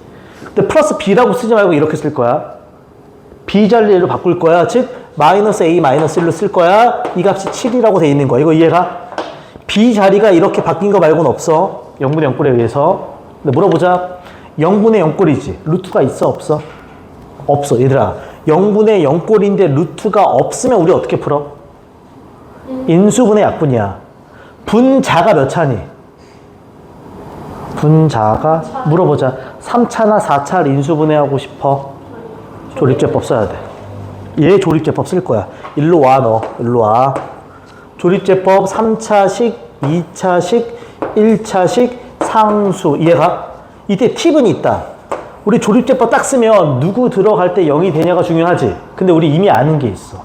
근데 플러스 b라고 쓰지 말고 이렇게 쓸 거야. b 자리로 바꿀 거야. 즉 마이너스 a 마이너스 1로 쓸 거야. 이 값이 7이라고 돼 있는 거야. 이거 이해가? b 자리가 이렇게 바뀐 거 말고는 없어. 0분의 0꼴에 의해서. 근데 물어보자. 0분의 0꼴이지. 루트가 있어 없어? 없어. 얘들아 0분의 0꼴인데 루트가 없으면 우리 어떻게 풀어? 인수분해 약분이야. 분자가 몇 차니? 분자가 물어보자. 3차나 4차를 인수분해하고 싶어? 조립제법 써야 돼. 얘 조립제법 쓸 거야. 일로 와 너. 일로 와. 조립제법 3차식, 2차식, 1차식, 상수. 이해가? 이때 팁은 있다. 우리 조립제법 딱 쓰면 누구 들어갈 때 0이 되냐가 중요하지. 근데 우리 이미 아는 게 있어.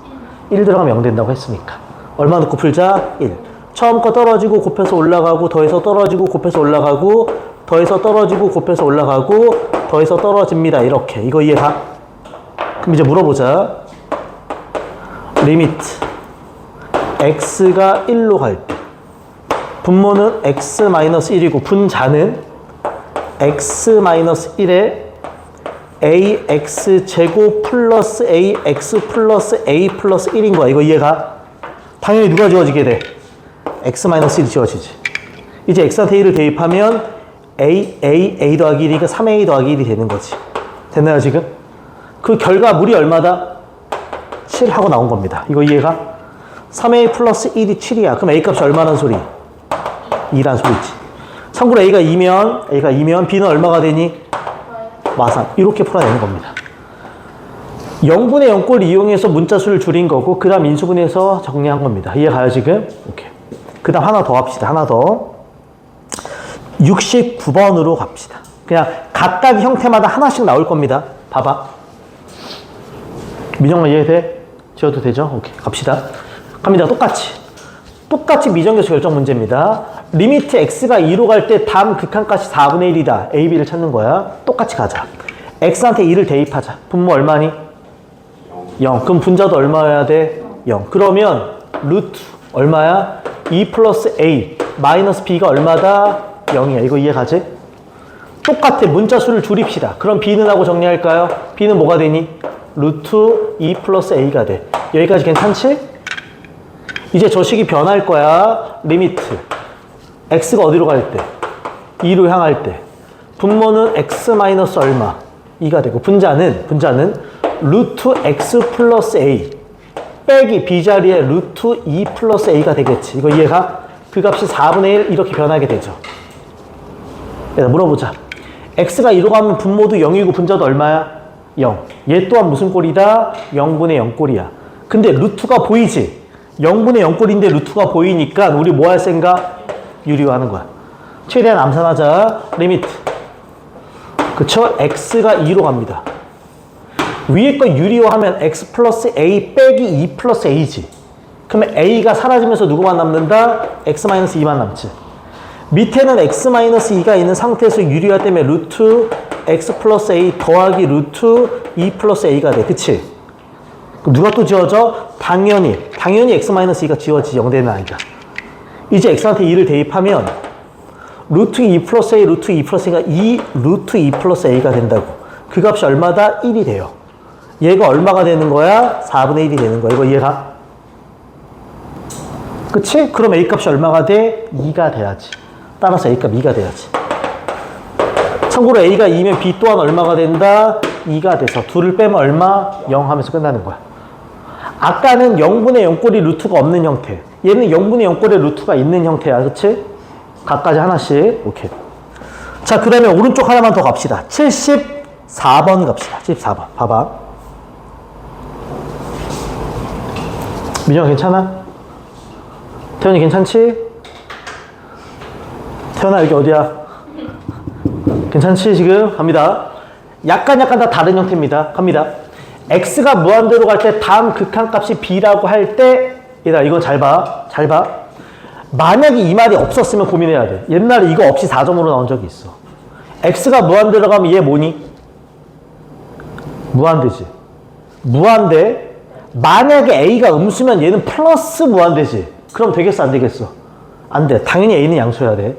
1 들어가면 0 된다고 했으니까. 얼마 넣고 풀자? 1. 처음 거 떨어지고 곱해서 올라가고 더해서 떨어지고 곱해서 올라가고 더해서 떨어지고 곱해서 올라가고 더해서 떨어집니다. 이렇게. 이거 이해가? 그럼 이제 물어보자. 리미트 x가 1로 갈 때 분모는 x-1이고 분자는 x-1에 ax 제곱 플러스 ax 플러스 a 플러스 1인 거야. 이거 이해가? 당연히 누가 지워지게 돼? x-1이 지워지지. 이제 x한테 1을 대입하면 a 더하기 1이니까 3a 더하기 1이 되는 거지. 됐나요 지금? 그 결과물이 얼마다? 7 하고 나온 겁니다. 이거 이해가? 3a 플러스 1이 7이야. 그럼 a 값이 얼마나 소리? 2란 소리지. 참고로 a가 2면 b는 얼마가 되니? 마삼. 이렇게 풀어내는 겁니다. 0분의 0꼴 이용해서 문자수를 줄인 거고 그 다음 인수분해서 정리한 겁니다. 이해가요 지금? 오케이. 그 다음 하나 더 합시다. 하나 더. 69번으로 갑시다. 그냥 각각 형태마다 하나씩 나올 겁니다. 봐봐. 민정아 이해돼? 지워도 되죠? 오케이 갑시다. 갑니다. 똑같이 미정계수 결정 문제입니다. 리미트 x가 2로 갈 때 다음 극한값이 4분의 1이다. a, b를 찾는 거야. 똑같이 가자. x한테 2를 대입하자. 분모 얼마니? 0. 그럼 분자도 얼마여야 돼? 0. 그러면 루트 얼마야? 2 플러스 a 마이너스 b가 얼마다? 0이야. 이거 이해가지? 똑같아. 문자수를 줄입시다. 그럼 b는 하고 정리할까요? b는 뭐가 되니? 루트 2 플러스 a가 돼. 여기까지 괜찮지? 이제 저 식이 변할 거야. 리미트 x가 어디로 갈 때? 2로 향할 때 분모는 x 마이너스 얼마? 2가 되고 분자는 루트 x 플러스 a 빼기 b자리에 루트 2 플러스 a가 되겠지. 이거 이해가? 그 값이 4분의 1 이렇게 변하게 되죠. 얘들아 물어보자. x가 2로 가면 분모도 0이고 분자도 얼마야? 0. 얘 또한 무슨 꼴이다? 0분의 0 꼴이야. 근데 루트가 보이지? 0분의 0 꼴인데 루트가 보이니까 우리 뭐 할 생각? 유리화하는 거야. 최대한 암산하자. 리미트 그쵸? x가 2로 갑니다. 위에 거 유리화하면 x 플러스 a 빼기 2 플러스 a지. 그러면 a가 사라지면서 누구만 남는다? x 마이너스 2만 남지. 밑에는 x 마이너스 2가 있는 상태에서 유리화 때문에 루트 x 플러스 a 더하기 루트 2 플러스 a가 돼. 그치? 그럼 누가 또 지워져? 당연히 x 마이너스 2가 지워지지. 0 되는 아이가. 이제 x한테 2를 대입하면 루트 2 플러스 a 루트 2 플러스 a가 2 루트 2 플러스 a가 된다고. 그 값이 얼마다? 1이 돼요. 얘가 얼마가 되는 거야? 4분의 1이 되는 거야. 이거 이해가? 그치? 그럼 a 값이 얼마가 돼? 2가 돼야지. 따라서 a 값 2가 돼야지. 참고로 a가 2면 b 또한 얼마가 된다? 2가 돼서 둘을 빼면 얼마? 0 하면서 끝나는 거야. 아까는 0분의 0꼴이 루트가 없는 형태. 얘는 0분의 0꼴의 루트가 있는 형태야. 그치? 각까지 하나씩. 오케이. 자, 그 다음에 오른쪽 하나만 더 갑시다. 74번 갑시다. 74번. 봐봐. 민정아 괜찮아? 태연이 괜찮지? 태연아 여기 어디야? 괜찮지 지금? 갑니다. 약간 다 다른 형태입니다. 갑니다. x가 무한대로 갈 때 다음 극한값이 b라고 할 때 얘들아 이건 잘 봐. 만약에 이 말이 없었으면 고민해야 돼. 옛날에 이거 없이 4점으로 나온 적이 있어. x가 무한대로 가면 얘 뭐니? 무한대지. 무한대. 만약에 a가 음수면 얘는 플러스 무한대지. 그럼 되겠어 안 되겠어? 안 돼. 당연히 a는 양수여야 돼.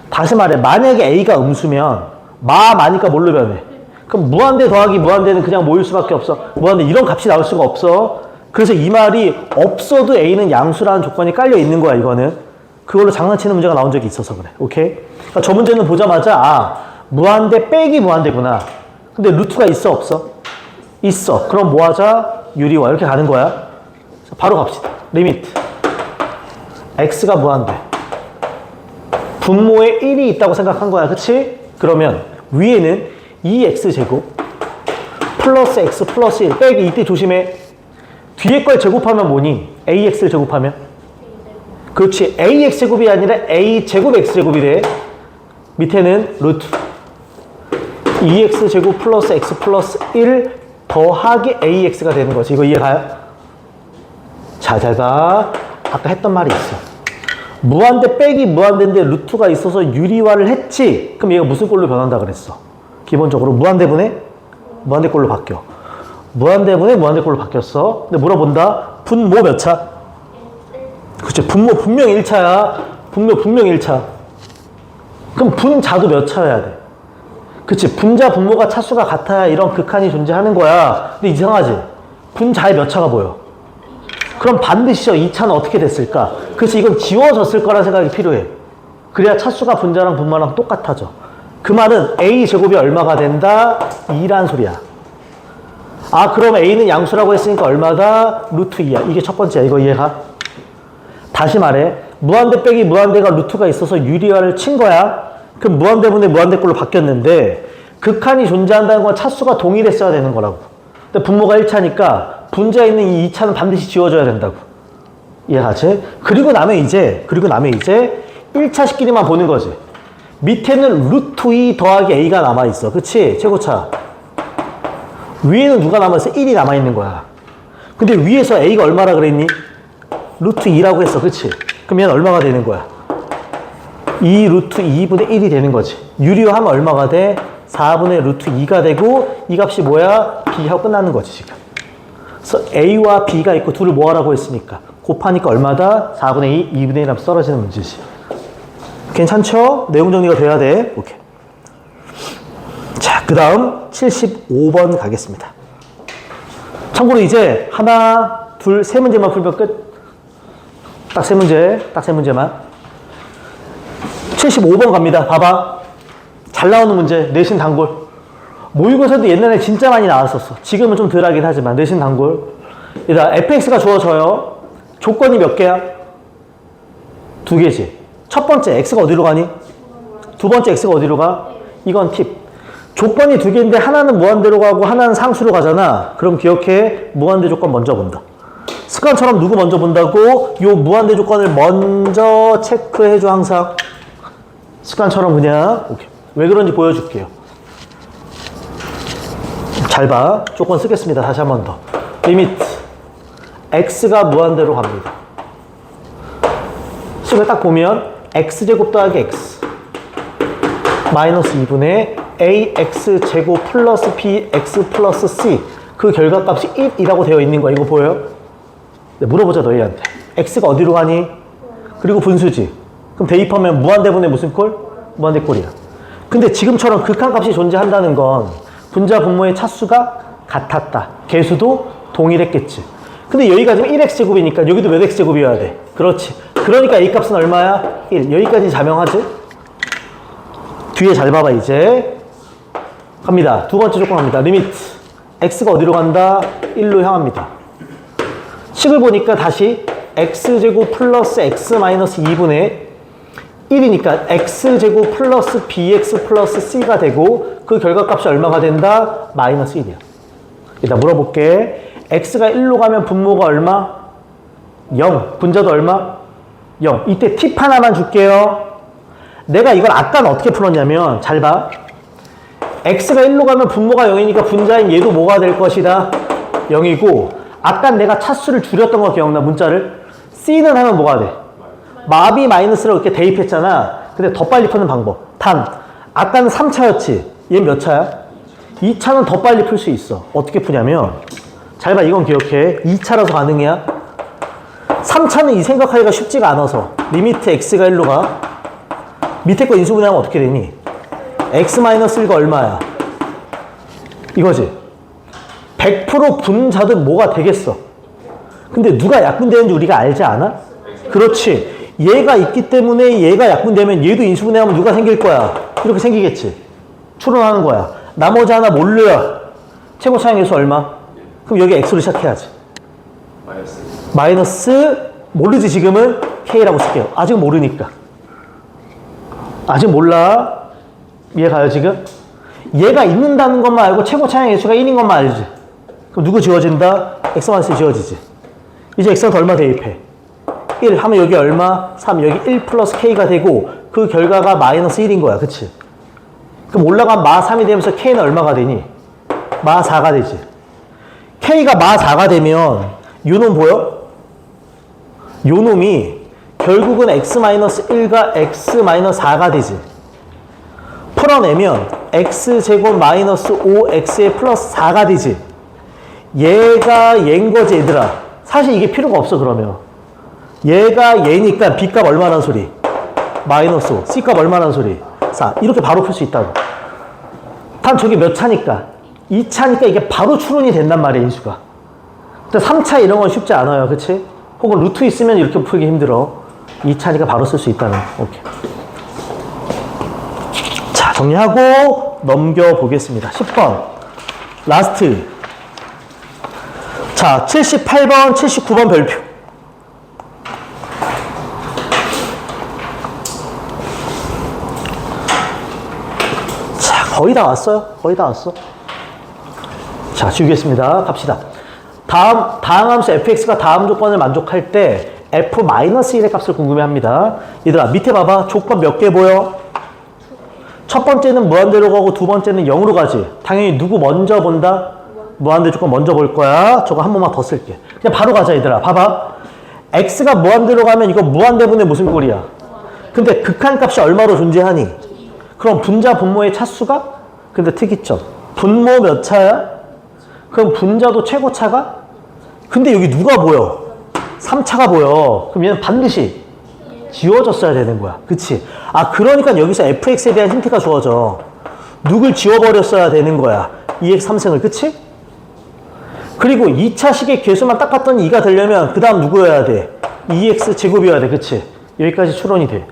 다시 말해. 만약에 a가 음수면 마니까 뭘로 변해? 그럼 무한대 더하기 무한대는 그냥 모일 수밖에 없어. 무한대 이런 값이 나올 수가 없어. 그래서 이 말이 없어도 a는 양수라는 조건이 깔려 있는 거야. 이거는 그걸로 장난치는 문제가 나온 적이 있어서 그래. 오케이? 그러니까 저 문제는 보자마자 무한대 빼기 무한대구나. 근데 루트가 있어 없어? 있어. 그럼 뭐 하자? 유리화 이렇게 가는 거야. 바로 갑시다. 리미트 x가 무한대 분모에 1이 있다고 생각한 거야. 그치? 그러면 위에는 2x제곱 플러스 x 플러스 1 빼기 이때 조심해. 뒤에 걸 제곱하면 뭐니? ax를 제곱하면? 그렇지. ax제곱이 아니라 a제곱 x제곱이 돼. 밑에는 루트 2x제곱 플러스 x 플러스 1 더하기 ax가 되는 거지. 이거 이해가요? 자, 잘 봐. 아까 했던 말이 있어. 무한대 빼기 무한대인데 루트가 있어서 유리화를 했지. 그럼 얘가 무슨 꼴로 변한다 그랬어? 기본적으로 무한대분의 무한대꼴로 바뀌어. 무한대분의 무한대꼴로 바뀌었어. 근데 물어본다. 분모 몇 차? 그치. 분모 분명 1차야. 분모 분명 1차. 그럼 분자도 몇 차여야 돼? 그치. 분자 분모가 차수가 같아야 이런 극한이 존재하는 거야. 근데 이상하지? 분자의 몇 차가 보여? 그럼 반드시 2차는 어떻게 됐을까? 그래서 이건 지워졌을 거라는 생각이 필요해. 그래야 차수가 분자랑 분모랑 똑같아져. 그 말은 a제곱이 얼마가 된다? 2란 소리야. 아, 그럼 a는 양수라고 했으니까 얼마다? 루트 2야. 이게 첫 번째야. 이거 이해가? 다시 말해. 무한대 빼기 무한대가 루트가 있어서 유리화를 친 거야. 그럼 무한대분의 무한대꼴로 바뀌었는데 극한이 존재한다는 건 차수가 동일했어야 되는 거라고. 근데 분모가 1차니까 분자에 있는 이 2차는 반드시 지워줘야 된다고. 이해가지? 그리고 나면 이제 1차식끼리만 보는 거지. 밑에는 루트 2 더하기 a가 남아있어. 그치? 최고차. 위에는 누가 남아있어? 1이 남아있는 거야. 근데 위에서 a가 얼마라 그랬니? 루트 2라고 했어. 그치? 그럼 얘는 얼마가 되는 거야? 2 루트 2분의 1이 되는 거지. 유리화하면 얼마가 돼? 4분의 루트 2가 되고 이 값이 뭐야? b하고 끝나는 거지 지금. 그래서 a와 b가 있고 둘을 뭐 하라고 했으니까 곱하니까 얼마다? 4분의 2, 2분의 1 하면 떨어지는 문제지. 괜찮죠? 내용 정리가 돼야 돼. 오케이. 자, 그 다음 75번 가겠습니다. 참고로 이제 하나, 둘, 세 문제만 풀면 끝. 딱 세 문제, 딱 세 문제만. 75번 갑니다. 봐봐. 잘 나오는 문제, 내신 단골. 모의고사도 옛날에 진짜 많이 나왔었어. 지금은 좀 덜 하긴 하지만, 내신 단골. 일단, fx가 주어져요. 조건이 몇 개야? 두 개지. 첫 번째, x가 어디로 가니? 두 번째, x가 어디로 가? 이건 팁. 조건이 두 개인데, 하나는 무한대로 가고, 하나는 상수로 가잖아. 그럼 기억해. 무한대 조건 먼저 본다. 습관처럼 누구 먼저 본다고? 요 무한대 조건을 먼저 체크해줘, 항상. 습관처럼 그냥. 오케이. 왜 그런지 보여줄게요. 잘 봐. 조건 쓰겠습니다. 다시 한 번 더. 리미트. x가 무한대로 갑니다. 식을 딱 보면 x제곱 더하기 x 마이너스 2분의 ax제곱 플러스 bx 플러스 c 그 결과값이 1이라고 되어 있는 거야. 이거 보여요? 네, 물어보자 너희한테. x가 어디로 가니? 그리고 분수지. 그럼 대입하면 무한대분의 무슨 꼴? 무한대 꼴이야. 근데 지금처럼 극한값이 존재한다는 건 분자 분모의 차수가 같았다. 개수도 동일했겠지. 근데 여기가 지금 1x제곱이니까 여기도 몇 x제곱이어야 돼? 그렇지. 그러니까 a 값은 얼마야? 1. 여기까지 자명하지? 뒤에 잘 봐봐 이제. 갑니다. 두 번째 조건 갑니다. 리미트. x가 어디로 간다? 1로 향합니다. 식을 보니까 다시 x제곱 플러스 x 마이너스 2분의 1이니까 x제곱 플러스 bx 플러스 c가 되고 그 결과값이 얼마가 된다? 마이너스 1이야. 일단 물어볼게. x가 1로 가면 분모가 얼마? 0. 분자도 얼마? 0. 이때 팁 하나만 줄게요. 내가 이걸 아까는 어떻게 풀었냐면 잘 봐. x가 1로 가면 분모가 0이니까 분자인 얘도 뭐가 될 것이다? 0이고 아까 내가 차수를 줄였던 거 기억나? 문자를? c는 하면 뭐가 돼? 마비 마이너스로 이렇게 대입했잖아. 근데 더 빨리 푸는 방법. 단, 아까는 3차였지. 얘는 몇 차야? 2차는 더 빨리 풀 수 있어. 어떻게 푸냐면 잘 봐. 이건 기억해. 2차라서 가능해야. 3차는 이 생각하기가 쉽지가 않아서 리미트 x가 1로 가. 밑에 거 인수분해하면 어떻게 되니? x-1가 얼마야? 이거지. 100% 분자든 뭐가 되겠어. 근데 누가 약분되는지 우리가 알지 않아? 그렇지. 얘가 있기 때문에 얘가 약분되면 얘도 인수분해하면 누가 생길 거야? 이렇게 생기겠지. 추론하는 거야. 나머지 하나 몰라요. 최고 차항계수 얼마? 그럼 여기 x로 시작해야지. 마이너스 모르지 지금은? k라고 쓸게요. 아직 모르니까. 아직 몰라. 이해 가요 지금? 얘가 있는다는 것만 알고 최고 차항의 개수가 1인 것만 알지. 그럼 누구 지워진다? x-1 지워지지. 이제 x한테 얼마 대입해? 1 하면 여기 얼마? 3 여기 1 플러스 k가 되고 그 결과가 마이너스 1인 거야. 그치? 그럼 올라간 마 3이 되면서 k는 얼마가 되니? 마 4가 되지. k가 마 4가 되면 요 놈 보여? 요 놈이 결국은 x-1과 x-4가 되지. 풀어내면 x제곱 마이너스 5x의 플러스 4가 되지. 얘가 얘인 거지 얘들아. 사실 이게 필요가 없어 그러면. 얘가 얘니까 b값 얼마란 소리? 마이너스 5. c값 얼마란 소리? 4. 이렇게 바로 풀 수 있다고. 단 저게 몇 차니까? 2차니까 이게 바로 추론이 된단 말이야 인수가. 근데 3차 이런 건 쉽지 않아요. 그치? 혹은 루트 있으면 이렇게 풀기 힘들어. 2차니까 바로 쓸 수 있다는. 오케이. 자, 정리하고 넘겨보겠습니다. 10번. 라스트. 자, 78번, 79번 별표. 자, 거의 다 왔어요. 거의 다 왔어. 자, 지우겠습니다. 갑시다. 다음 함수 fx가 다음 조건을 만족할 때 f-1의 값을 궁금해합니다. 얘들아 밑에 봐봐. 조건 몇 개 보여? 첫 번째는 무한대로 가고 두 번째는 0으로 가지. 당연히 누구 먼저 본다? 무한대 조건 먼저 볼 거야. 저거 한 번만 더 쓸게. 그냥 바로 가자, 얘들아. 봐봐. x가 무한대로 가면 이거 무한대분의 무슨 꼴이야? 근데 극한값이 얼마로 존재하니? 그럼 분자, 분모의 차수가? 근데 특이점. 분모 몇 차야? 그럼 분자도 최고차가? 근데 여기 누가 보여? 3차가 보여. 그럼 얘는 반드시 지워졌어야 되는 거야. 그치? 아, 그러니까 여기서 fx에 대한 힌트가 주어져. 누굴 지워버렸어야 되는 거야. 2x 3승을. 그치? 그리고 2차식의 개수만 딱 봤더니 2가 되려면 그 다음 누구여야 돼? 2x 제곱이어야 돼. 그치? 여기까지 추론이 돼.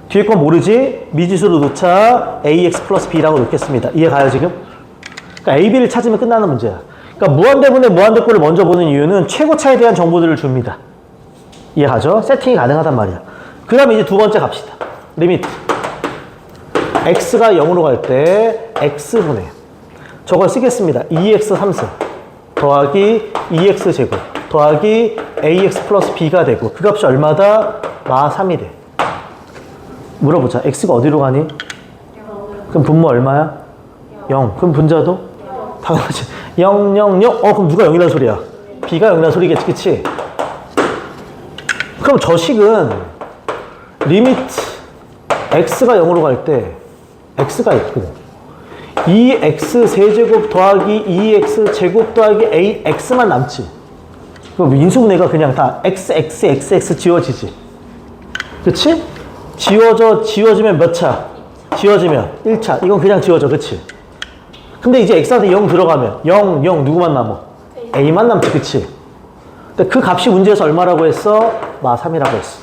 뒤에 건 모르지? 미지수로 놓자 ax 플러스 b라고 놓겠습니다. 이해 가요 지금? 그러니까 a, b를 찾으면 끝나는 문제야. 그러니까 무한대분의 무한대꼴을 먼저 보는 이유는 최고차에 대한 정보들을 줍니다. 이해 가죠? 세팅이 가능하단 말이야. 그 다음에 이제 두 번째 갑시다. 리미트. x가 0으로 갈 때 x분의 저걸 쓰겠습니다. 2x 3승 더하기 2x 제곱 더하기 ax 플러스 b가 되고 그 값이 얼마다? 마 3이 돼. 물어보자. x가 어디로 가니? 그럼 분모 얼마야? 0. 그럼 분자도? 당연하지. 0, 0, 0. 그럼 누가 0이란 소리야? b가 0이란 소리겠지, 그치? 그럼 저 식은 리미트 x가 0으로 갈 때 x가 있고 2x 세제곱 더하기 2x 제곱 더하기 ax만 남지. 그럼 인수분해가 그냥 다 x, x, x, x 지워지지. 그치? 지워지면 몇 차? 지워지면 1차. 이건 그냥 지워져. 그치? 근데 이제 x한테 0 들어가면 0, 0 누구만 남아? a만 남지. 그치? 근데 그 값이 문제에서 얼마라고 했어? 마 3이라고 했어.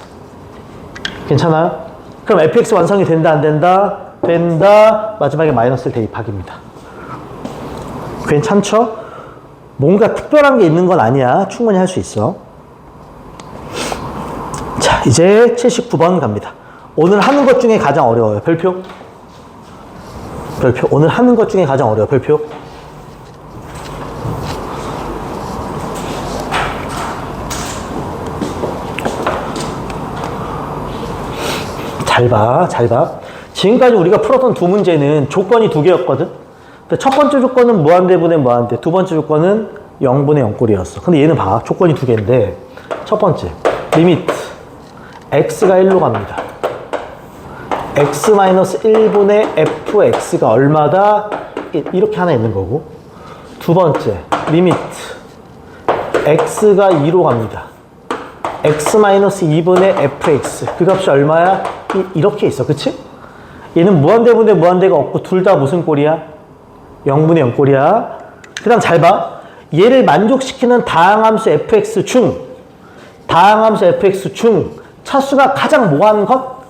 괜찮아요? 그럼 fx 완성이 된다 안 된다? 된다. 마지막에 마이너스를 대입하기입니다. 괜찮죠? 뭔가 특별한 게 있는 건 아니야. 충분히 할 수 있어. 자, 이제 79번 갑니다. 오늘 하는 것 중에 가장 어려워요. 별표? 별표. 오늘 하는 것 중에 가장 어려워. 별표? 잘 봐, 잘 봐. 지금까지 우리가 풀었던 두 문제는 조건이 두 개였거든? 근데 첫 번째 조건은 무한대분의 무한대, 두 번째 조건은 0분의 0꼴이었어. 근데 얘는 봐. 조건이 두 개인데, 첫 번째, 리미트. x가 1로 갑니다. x-1분의 fx가 얼마다? 이렇게 하나 있는 거고. 두 번째, 리미트. x가 2로 갑니다. x-2분의 fx. 그 값이 얼마야? 이렇게 있어. 그치? 얘는 무한대분의 무한대가 없고 둘 다 무슨 꼴이야? 0분의 0 꼴이야. 그 다음 잘 봐. 얘를 만족시키는 다항함수 fx 중 다항함수 fx 중 차수가 가장 뭐하는 것?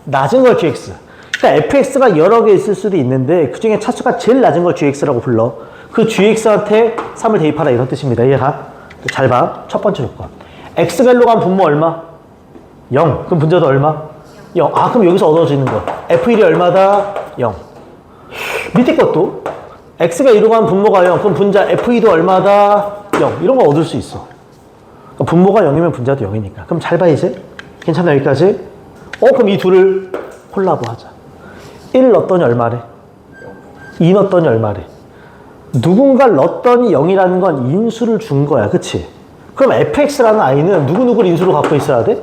낮은 걸 gx. 그러니까 fx가 여러 개 있을 수도 있는데 그 중에 차수가 제일 낮은 걸 gx라고 불러. 그 gx한테 3을 대입하라 이런 뜻입니다. 이해가? 잘 봐. 첫 번째 조건. x가 1로 가면 분모 얼마? 0. 그럼 분자도 얼마? 0. 아, 그럼 여기서 얻어지는 거. f1이 얼마다? 0. 밑에 것도 x가 2로 가면 분모가 0. 그럼 분자 f2도 얼마다? 0. 이런 거 얻을 수 있어. 그러니까 분모가 0이면 분자도 0이니까. 그럼 잘 봐, 이제. 괜찮아, 여기까지? 그럼 이 둘을 콜라보 하자. 1 넣었더니 얼마래? 2 넣었더니 얼마래? 누군가를 넣었더니 0이라는 건 인수를 준 거야. 그치? 그럼 fx라는 아이는 누구누구를 인수로 갖고 있어야 돼?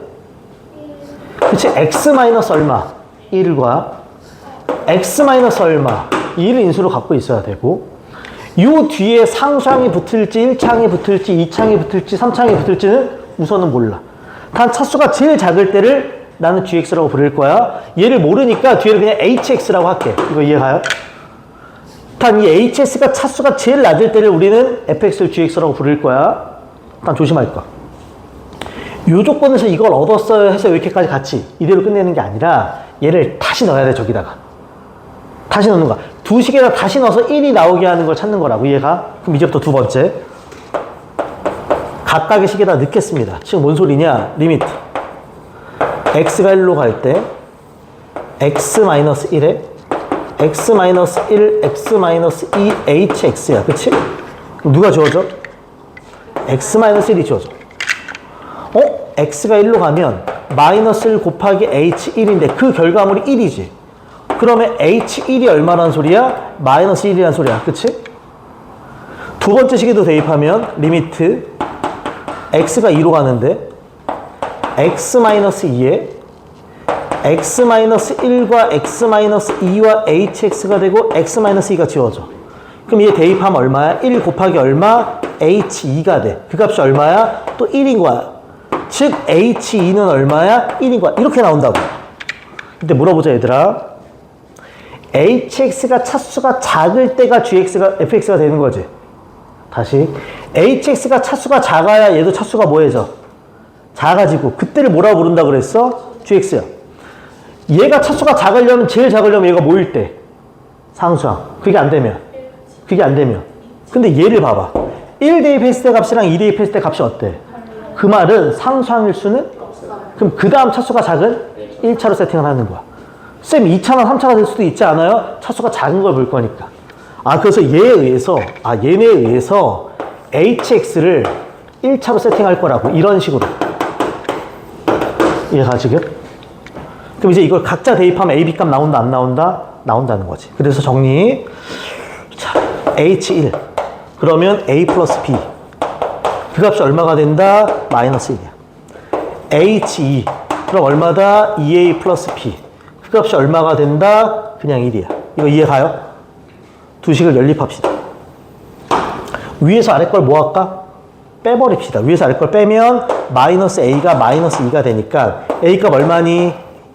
그치? x 마이너스 얼마? 1과 x 마이너스 얼마? 2를 인수로 갖고 있어야 되고 요 뒤에 상수항이 붙을지 1창이 붙을지 2창이 붙을지 3창이 붙을지는 우선은 몰라. 단 차수가 제일 작을 때를 나는 gx라고 부를 거야. 얘를 모르니까 뒤에를 그냥 hx라고 할게. 이거 이해가요? 단 이 hs가 차수가 제일 낮을 때를 우리는 fx를 gx라고 부를 거야. 단 조심할 거. 요 조건에서 이걸 얻었어요 해서 이렇게까지 같이 이대로 끝내는 게 아니라 얘를 다시 넣어야 돼. 저기다가 다시 넣는 거야. 두 식에다 다시 넣어서 1이 나오게 하는 걸 찾는 거라고. 이해가? 그럼 이제부터 두 번째 각각의 식에다 넣겠습니다. 지금 뭔 소리냐? 리미트 x가 1로 갈 때 x-1에 x-1, x-2, hx야. 그치? 그럼 누가 지워져? x-1이 지워져. x가 1로 가면 마이너스 1 곱하기 h1인데 그 결과물이 1이지. 그러면 h1이 얼마란 소리야? 마이너스 1이란 소리야. 그치? 두 번째 식에도 대입하면 리미트 x가 2로 가는데 x-2에 x-1과 x-2와 hx가 되고 x-2가 지워져. 그럼 얘 대입하면 얼마야? 1 곱하기 얼마? h2가 돼. 그 값이 얼마야? 또 1인 거야. 즉 h2는 얼마야? 1인 거야. 이렇게 나온다고. 근데 물어보자 얘들아. hx가 차수가 작을 때가 fx가 되는 거지. 다시 hx가 차수가 작아야 얘도 차수가 뭐해져? 작아지고 그때를 뭐라고 부른다 그랬어? gx야. 얘가 차수가 작으려면 제일 작으려면 얘가 뭐일 때? 상수항. 그게 안 되면 근데 얘를 봐봐. 1 대입했을 때 값이랑 2 대입했을 때 값이 어때? 그 말은 상수항일 수는? 그럼 그 다음 차수가 작은 1차로 세팅을 하는 거야. 쌤 2차나 3차가 될 수도 있지 않아요? 차수가 작은 걸 볼 거니까. 그래서 얘네에 의해서 hx를 1차로 세팅할 거라고. 이런 식으로. 이해가 지금? 그럼 이제 이걸 각자 대입하면 a, b 값 나온다, 안 나온다? 나온다는 거지. 그래서 정리. 자, h1. 그러면 a 플러스 b. 그 값이 얼마가 된다? 마이너스 1이야. h2. 그럼 얼마다? 2a 플러스 p. 그 값이 얼마가 된다? 그냥 1이야. 이거 이해가요? 두 식을 연립합시다. 위에서 아래 걸 뭐 할까? 빼버립시다. 위에서 아래 걸 빼면 마이너스 a가 마이너스 2가 되니까 a 값 얼마니?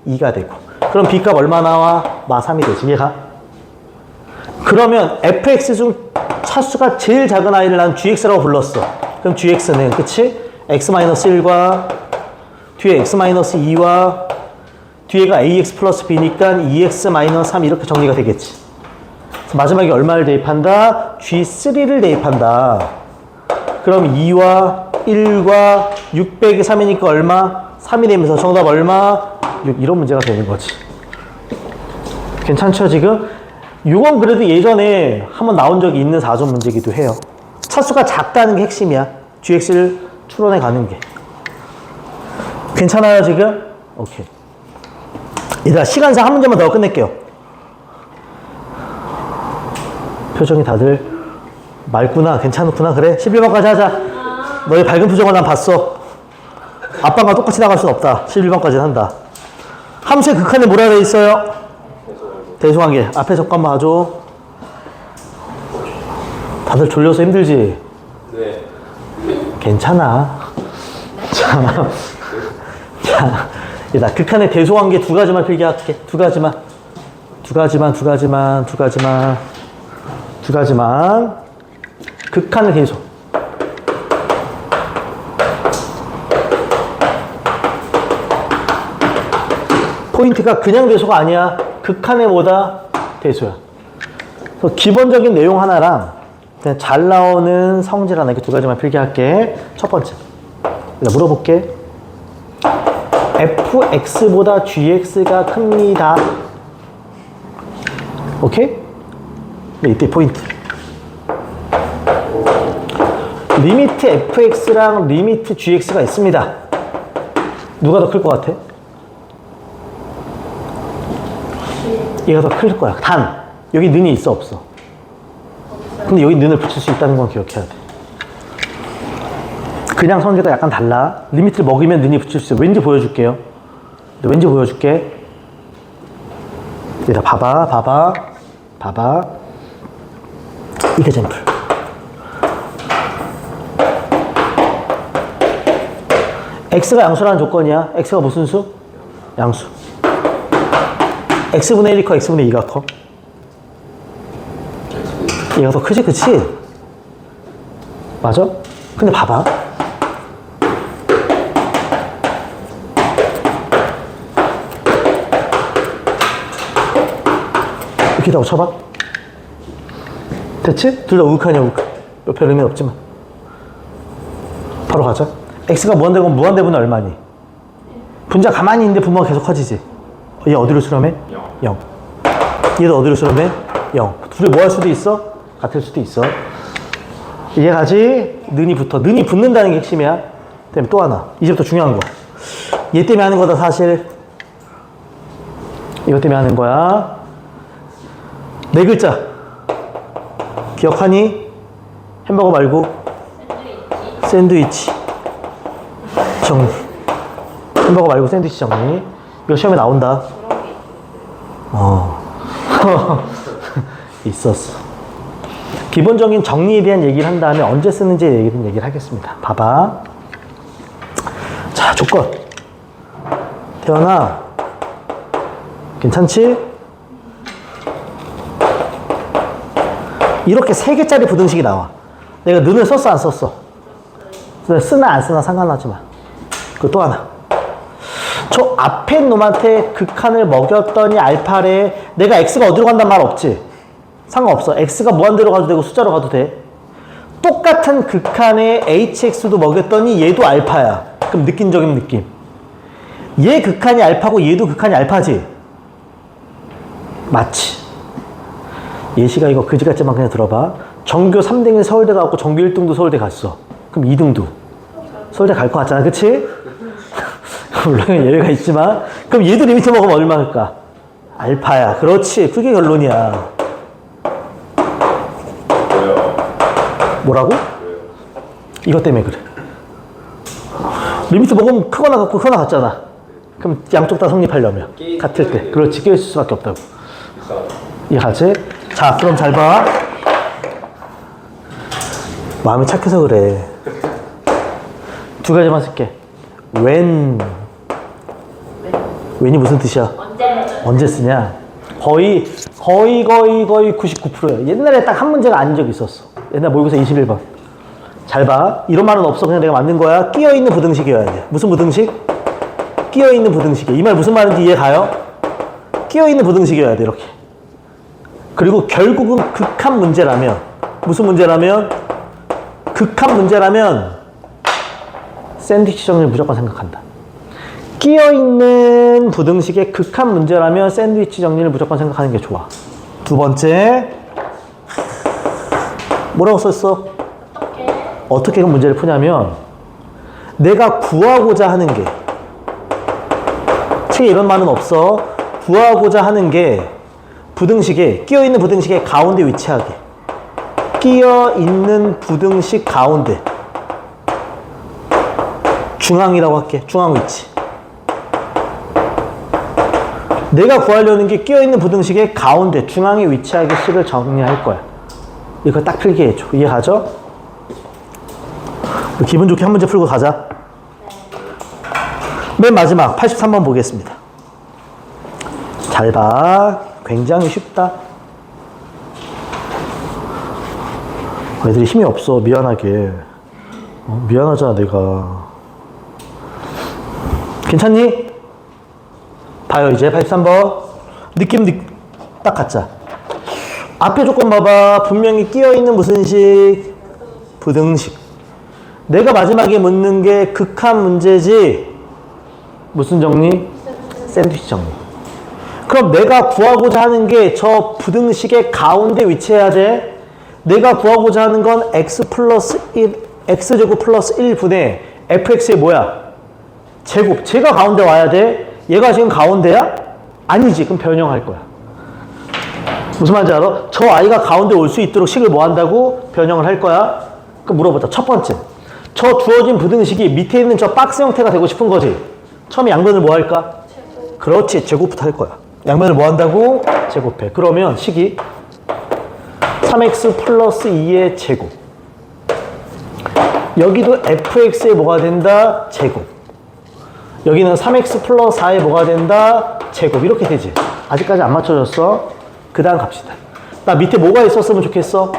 2가 되고. 그럼 b 값 얼마 나와? 마 3이 되지. 이해가? 그러면 fx 중 차수가 제일 작은 아이를 난 gx라고 불렀어. 그럼 gx는 그치? x-1과 뒤에 x-2와 뒤에가 ax 플러스 b니까 2x-3 이렇게 정리가 되겠지. 그래서 마지막에 얼마를 대입한다? g3를 대입한다. 그럼 2와 1과 6 빼기 3이니까 얼마? 3이 되면서 정답 얼마? 6. 이런 문제가 되는 거지. 괜찮죠 지금? 이건 그래도 예전에 한번 나온 적이 있는 4점 문제이기도 해요. 차수가 작다는 게 핵심이야. gx를 추론해 가는 게. 괜찮아요 지금? 오케이. 얘들아 시간상 한 문제만 더 끝낼게요. 표정이 다들 맑구나, 괜찮구나. 그래 11번까지 하자. 너의 밝은 표정을 난 봤어. 아빠가 똑같이 나갈 순 없다. 11번까지는 한다. 함수의 극한에 뭐라 돼 있어요? 대소관계. 앞에 잠깐만 봐줘. 다들 졸려서 힘들지? 네. 괜찮아. 자, 얘들아 극한의 대소관계 두 가지만 필기 할게. 두 가지만. 극한의 대소. 포인트가 그냥 대소가 아니야. 극한의 뭐다? 대소야. 그래서 기본적인 내용 하나랑 그냥 잘 나오는 성질 하나, 이렇게 두 가지만 필기할게. 첫 번째. 물어볼게. fx보다 gx가 큽니다. 오케이? 네, 이때 포인트. 리미트 fx랑 리미트 gx가 있습니다. 누가 더 클 것 같아? 얘가 더 클 거야. 단, 여기 는이 있어, 없어? 근데 여기 는을 붙일 수 있다는 건 기억해야 돼. 그냥 성질가 약간 달라. 리미트를 먹이면 는이 붙일 수 있어. 왠지 보여줄게요. 왠지 보여줄게. 얘들아, 봐봐. 이게 젠플. x가 양수라는 조건이야. x가 무슨 수? 양수. x분의 1이 커, x분의 2가 커? 얘가 더 크지, 그치? 맞아? 근데 봐봐. 이렇게 쳐봐. 됐지? 둘 다 우극하냐, 우극. 별 의미는 없지만. 바로 가자. x가 무한대고 무한대분은 얼마니? 분자 가만히 있는데 분모가 계속 커지지. 얘 어디로 수렴해? 0. 얘도 어디로 수렴해? 0. 둘이 뭐 할 수도 있어? 같을 수도 있어. 이해가지? 는이 붙어. 는이 붙는다는 게 핵심이야. 그다음에 또 하나. 이제부터 중요한 거. 얘 때문에 하는 거다, 사실. 이것 때문에 하는 거야. 네 글자. 기억하니? 햄버거 말고 샌드위치 정리. 햄버거 말고 샌드위치 정리. 이거 시험에 나온다. 있었어. 기본적인 정리에 대한 얘기를 한 다음에 언제 쓰는지에 대한 얘기를 하겠습니다. 봐봐. 자, 조건. 태연아, 괜찮지? 이렇게 3개짜리 부등식이 나와. 내가 는을 썼어, 안 썼어? 쓰나 안 쓰나 상관하지 마. 그리고 또 하나. 저 앞에 놈한테 극한을 먹였더니 알파래. 내가 x가 어디로 간단 말 없지? 상관없어. x가 무한대로 가도 되고 숫자로 가도 돼. 똑같은 극한에 hx도 먹였더니 얘도 알파야. 그럼 느낌적인 느낌. 얘 극한이 알파고 얘도 극한이 알파지? 맞지? 예시가 이거 그지같지만 그냥 들어봐. 전교 3등이 서울대 가고 전교 1등도 서울대 갔어. 그럼 2등도 서울대 갈 것 같잖아. 그치? 물론 예외가 있지만 그럼 얘도 리미트 먹으면 얼마일까? 알파야. 그렇지. 그게 결론이야. 뭐라고? 이것 때문에 그래. 리미트 먹으면 크거나 같고 크거나 같잖아. 그럼 양쪽 다 성립하려면 같을 때. 그렇지. 끼어있을 수밖에 없다고. 이해하지? 자, 그럼 잘 봐. 마음이 착해서 그래. 2가지만 쓸게. when이 무슨 뜻이야? 언제 쓰냐? 거의 99%야. 옛날에 딱 한 문제가 아닌 적이 있었어. 옛날 모의고사 21번. 잘 봐. 이런 말은 없어. 그냥 내가 만든 거야. 끼어있는 부등식이어야 돼. 무슨 부등식? 끼어있는 부등식이야. 이 말 무슨 말인지 이해 가요? 끼어있는 부등식이어야 돼. 이렇게. 그리고 결국은 극한 문제라면, 무슨 문제라면? 극한 문제라면 샌드위치 정리를 무조건 생각한다. 끼어있는 부등식의 극한 문제라면 샌드위치 정리를 무조건 생각하는 게 좋아. 2번째. 뭐라고 썼어? 어떻게 그 문제를 푸냐면 내가 구하고자 하는 게, 책에 이런 말은 없어. 구하고자 하는 게 부등식에, 끼어있는 부등식의 가운데 위치하게. 끼어있는 부등식 가운데. 중앙이라고 할게. 중앙 위치. 내가 구하려는 게 끼어있는 부등식의 가운데, 중앙에 위치하게 식을 정리할 거야. 이거 딱 필기해 줘. 이해가죠? 기분 좋게 한 문제 풀고 가자. 맨 마지막 83번 보겠습니다. 잘 봐. 굉장히 쉽다. 애들이 힘이 없어. 미안하게. 미안하잖아 내가. 괜찮니? 봐요. 이제 83번 느낌 딱 갖자. 앞에 조건 봐봐. 분명히 끼어있는 무슨 식? 부등식. 내가 마지막에 묻는 게 극한 문제지. 무슨 정리? 샌드위치 정리. 그럼 내가 구하고자 하는 게 저 부등식의 가운데 위치해야 돼. 내가 구하고자 하는 건 x 플러스 1, x제곱 플러스 1분의 fx의 뭐야? 제곱. 제가 가운데 와야 돼. 얘가 지금 가운데야? 아니지. 그럼 변형할 거야. 무슨 말인지 알아? 저 아이가 가운데 올 수 있도록 식을 뭐 한다고? 변형을 할 거야. 그럼 물어보자. 첫 번째. 저 주어진 부등식이 밑에 있는 저 박스 형태가 되고 싶은 거지. 처음에 양변을 뭐 할까? 제곱. 그렇지. 제곱부터 할 거야. 양변을 뭐 한다고? 제곱해. 그러면 식이 3x 플러스 2의 제곱. 여기도 fx에 뭐가 된다? 제곱. 여기는 3x 플러스 4에 뭐가 된다? 제곱. 이렇게 되지. 아직까지 안 맞춰졌어. 그 다음 갑시다. 나 밑에 뭐가 있었으면 좋겠어?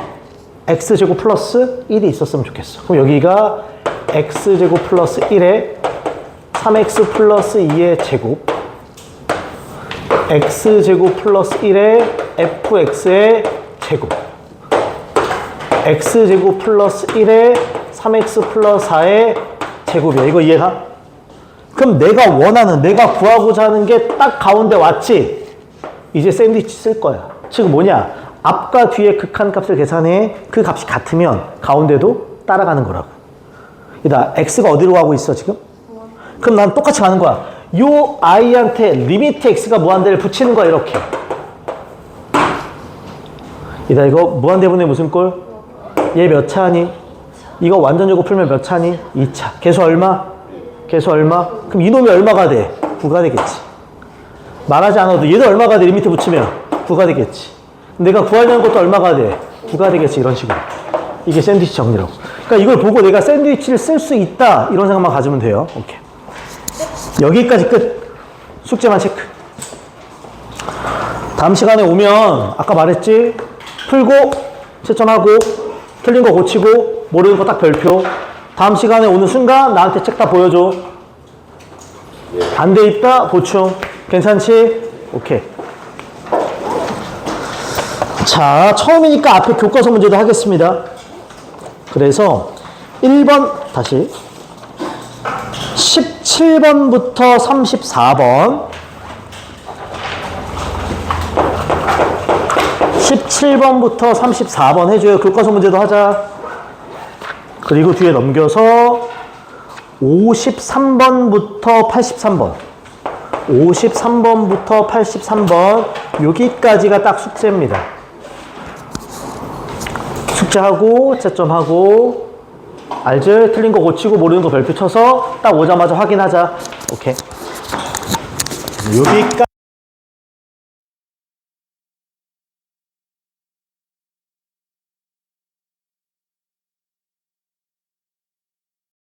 x제곱 플러스 1이 있었으면 좋겠어. 그럼 여기가 x제곱 플러스 1에 3x 플러스 2의 제곱, x제곱 플러스 1에 fx의 제곱, x제곱 플러스 1에 3x 플러스 4의 제곱이야. 이거 이해가? 그럼 내가 원하는, 내가 구하고자 하는 게 딱 가운데 왔지? 이제 샌드위치 쓸 거야. 즉 뭐냐? 앞과 뒤의 극한 값을 계산해. 그 값이 같으면 가운데도 따라가는 거라고. 이다 x가 어디로 가고 있어 지금? 그럼 난 똑같이 가는 거야. 요 i한테 리미트 x가 무한대를 붙이는 거야. 이렇게. 이다 이거 무한대분의 무슨 꼴? 얘 몇 차니? 이거 완전 제곱 풀면 몇 차니? 2차. 개수 얼마? 개수 얼마? 그럼 이놈이 얼마가 돼? 9가 되겠지. 말하지 않아도 얘도 얼마가 돼? 1m 붙이면 9가 되겠지. 내가 구하려는 것도 얼마가 돼? 9가 되겠지. 이런 식으로. 이게 샌드위치 정리라고. 그러니까 이걸 보고 내가 샌드위치를 쓸 수 있다. 이런 생각만 가지면 돼요. 오케이. 여기까지 끝. 숙제만 체크. 다음 시간에 오면 아까 말했지? 풀고 채점하고 틀린 거 고치고 모르는 거 딱 별표. 다음 시간에 오는 순간 나한테 책 다 보여줘. 안 돼 있다 보충. 괜찮지? 오케이. 자, 처음이니까 앞에 교과서 문제도 하겠습니다. 그래서 1번 다시 17번부터 34번 17번부터 34번 해줘요. 교과서 문제도 하자. 그리고 뒤에 넘겨서 53번부터 83번 53번부터 83번 여기까지가 딱 숙제입니다. 숙제하고 채점하고 알지? 틀린 거 고치고 모르는 거 별표 쳐서 딱 오자마자 확인하자. 오케이. 여기까지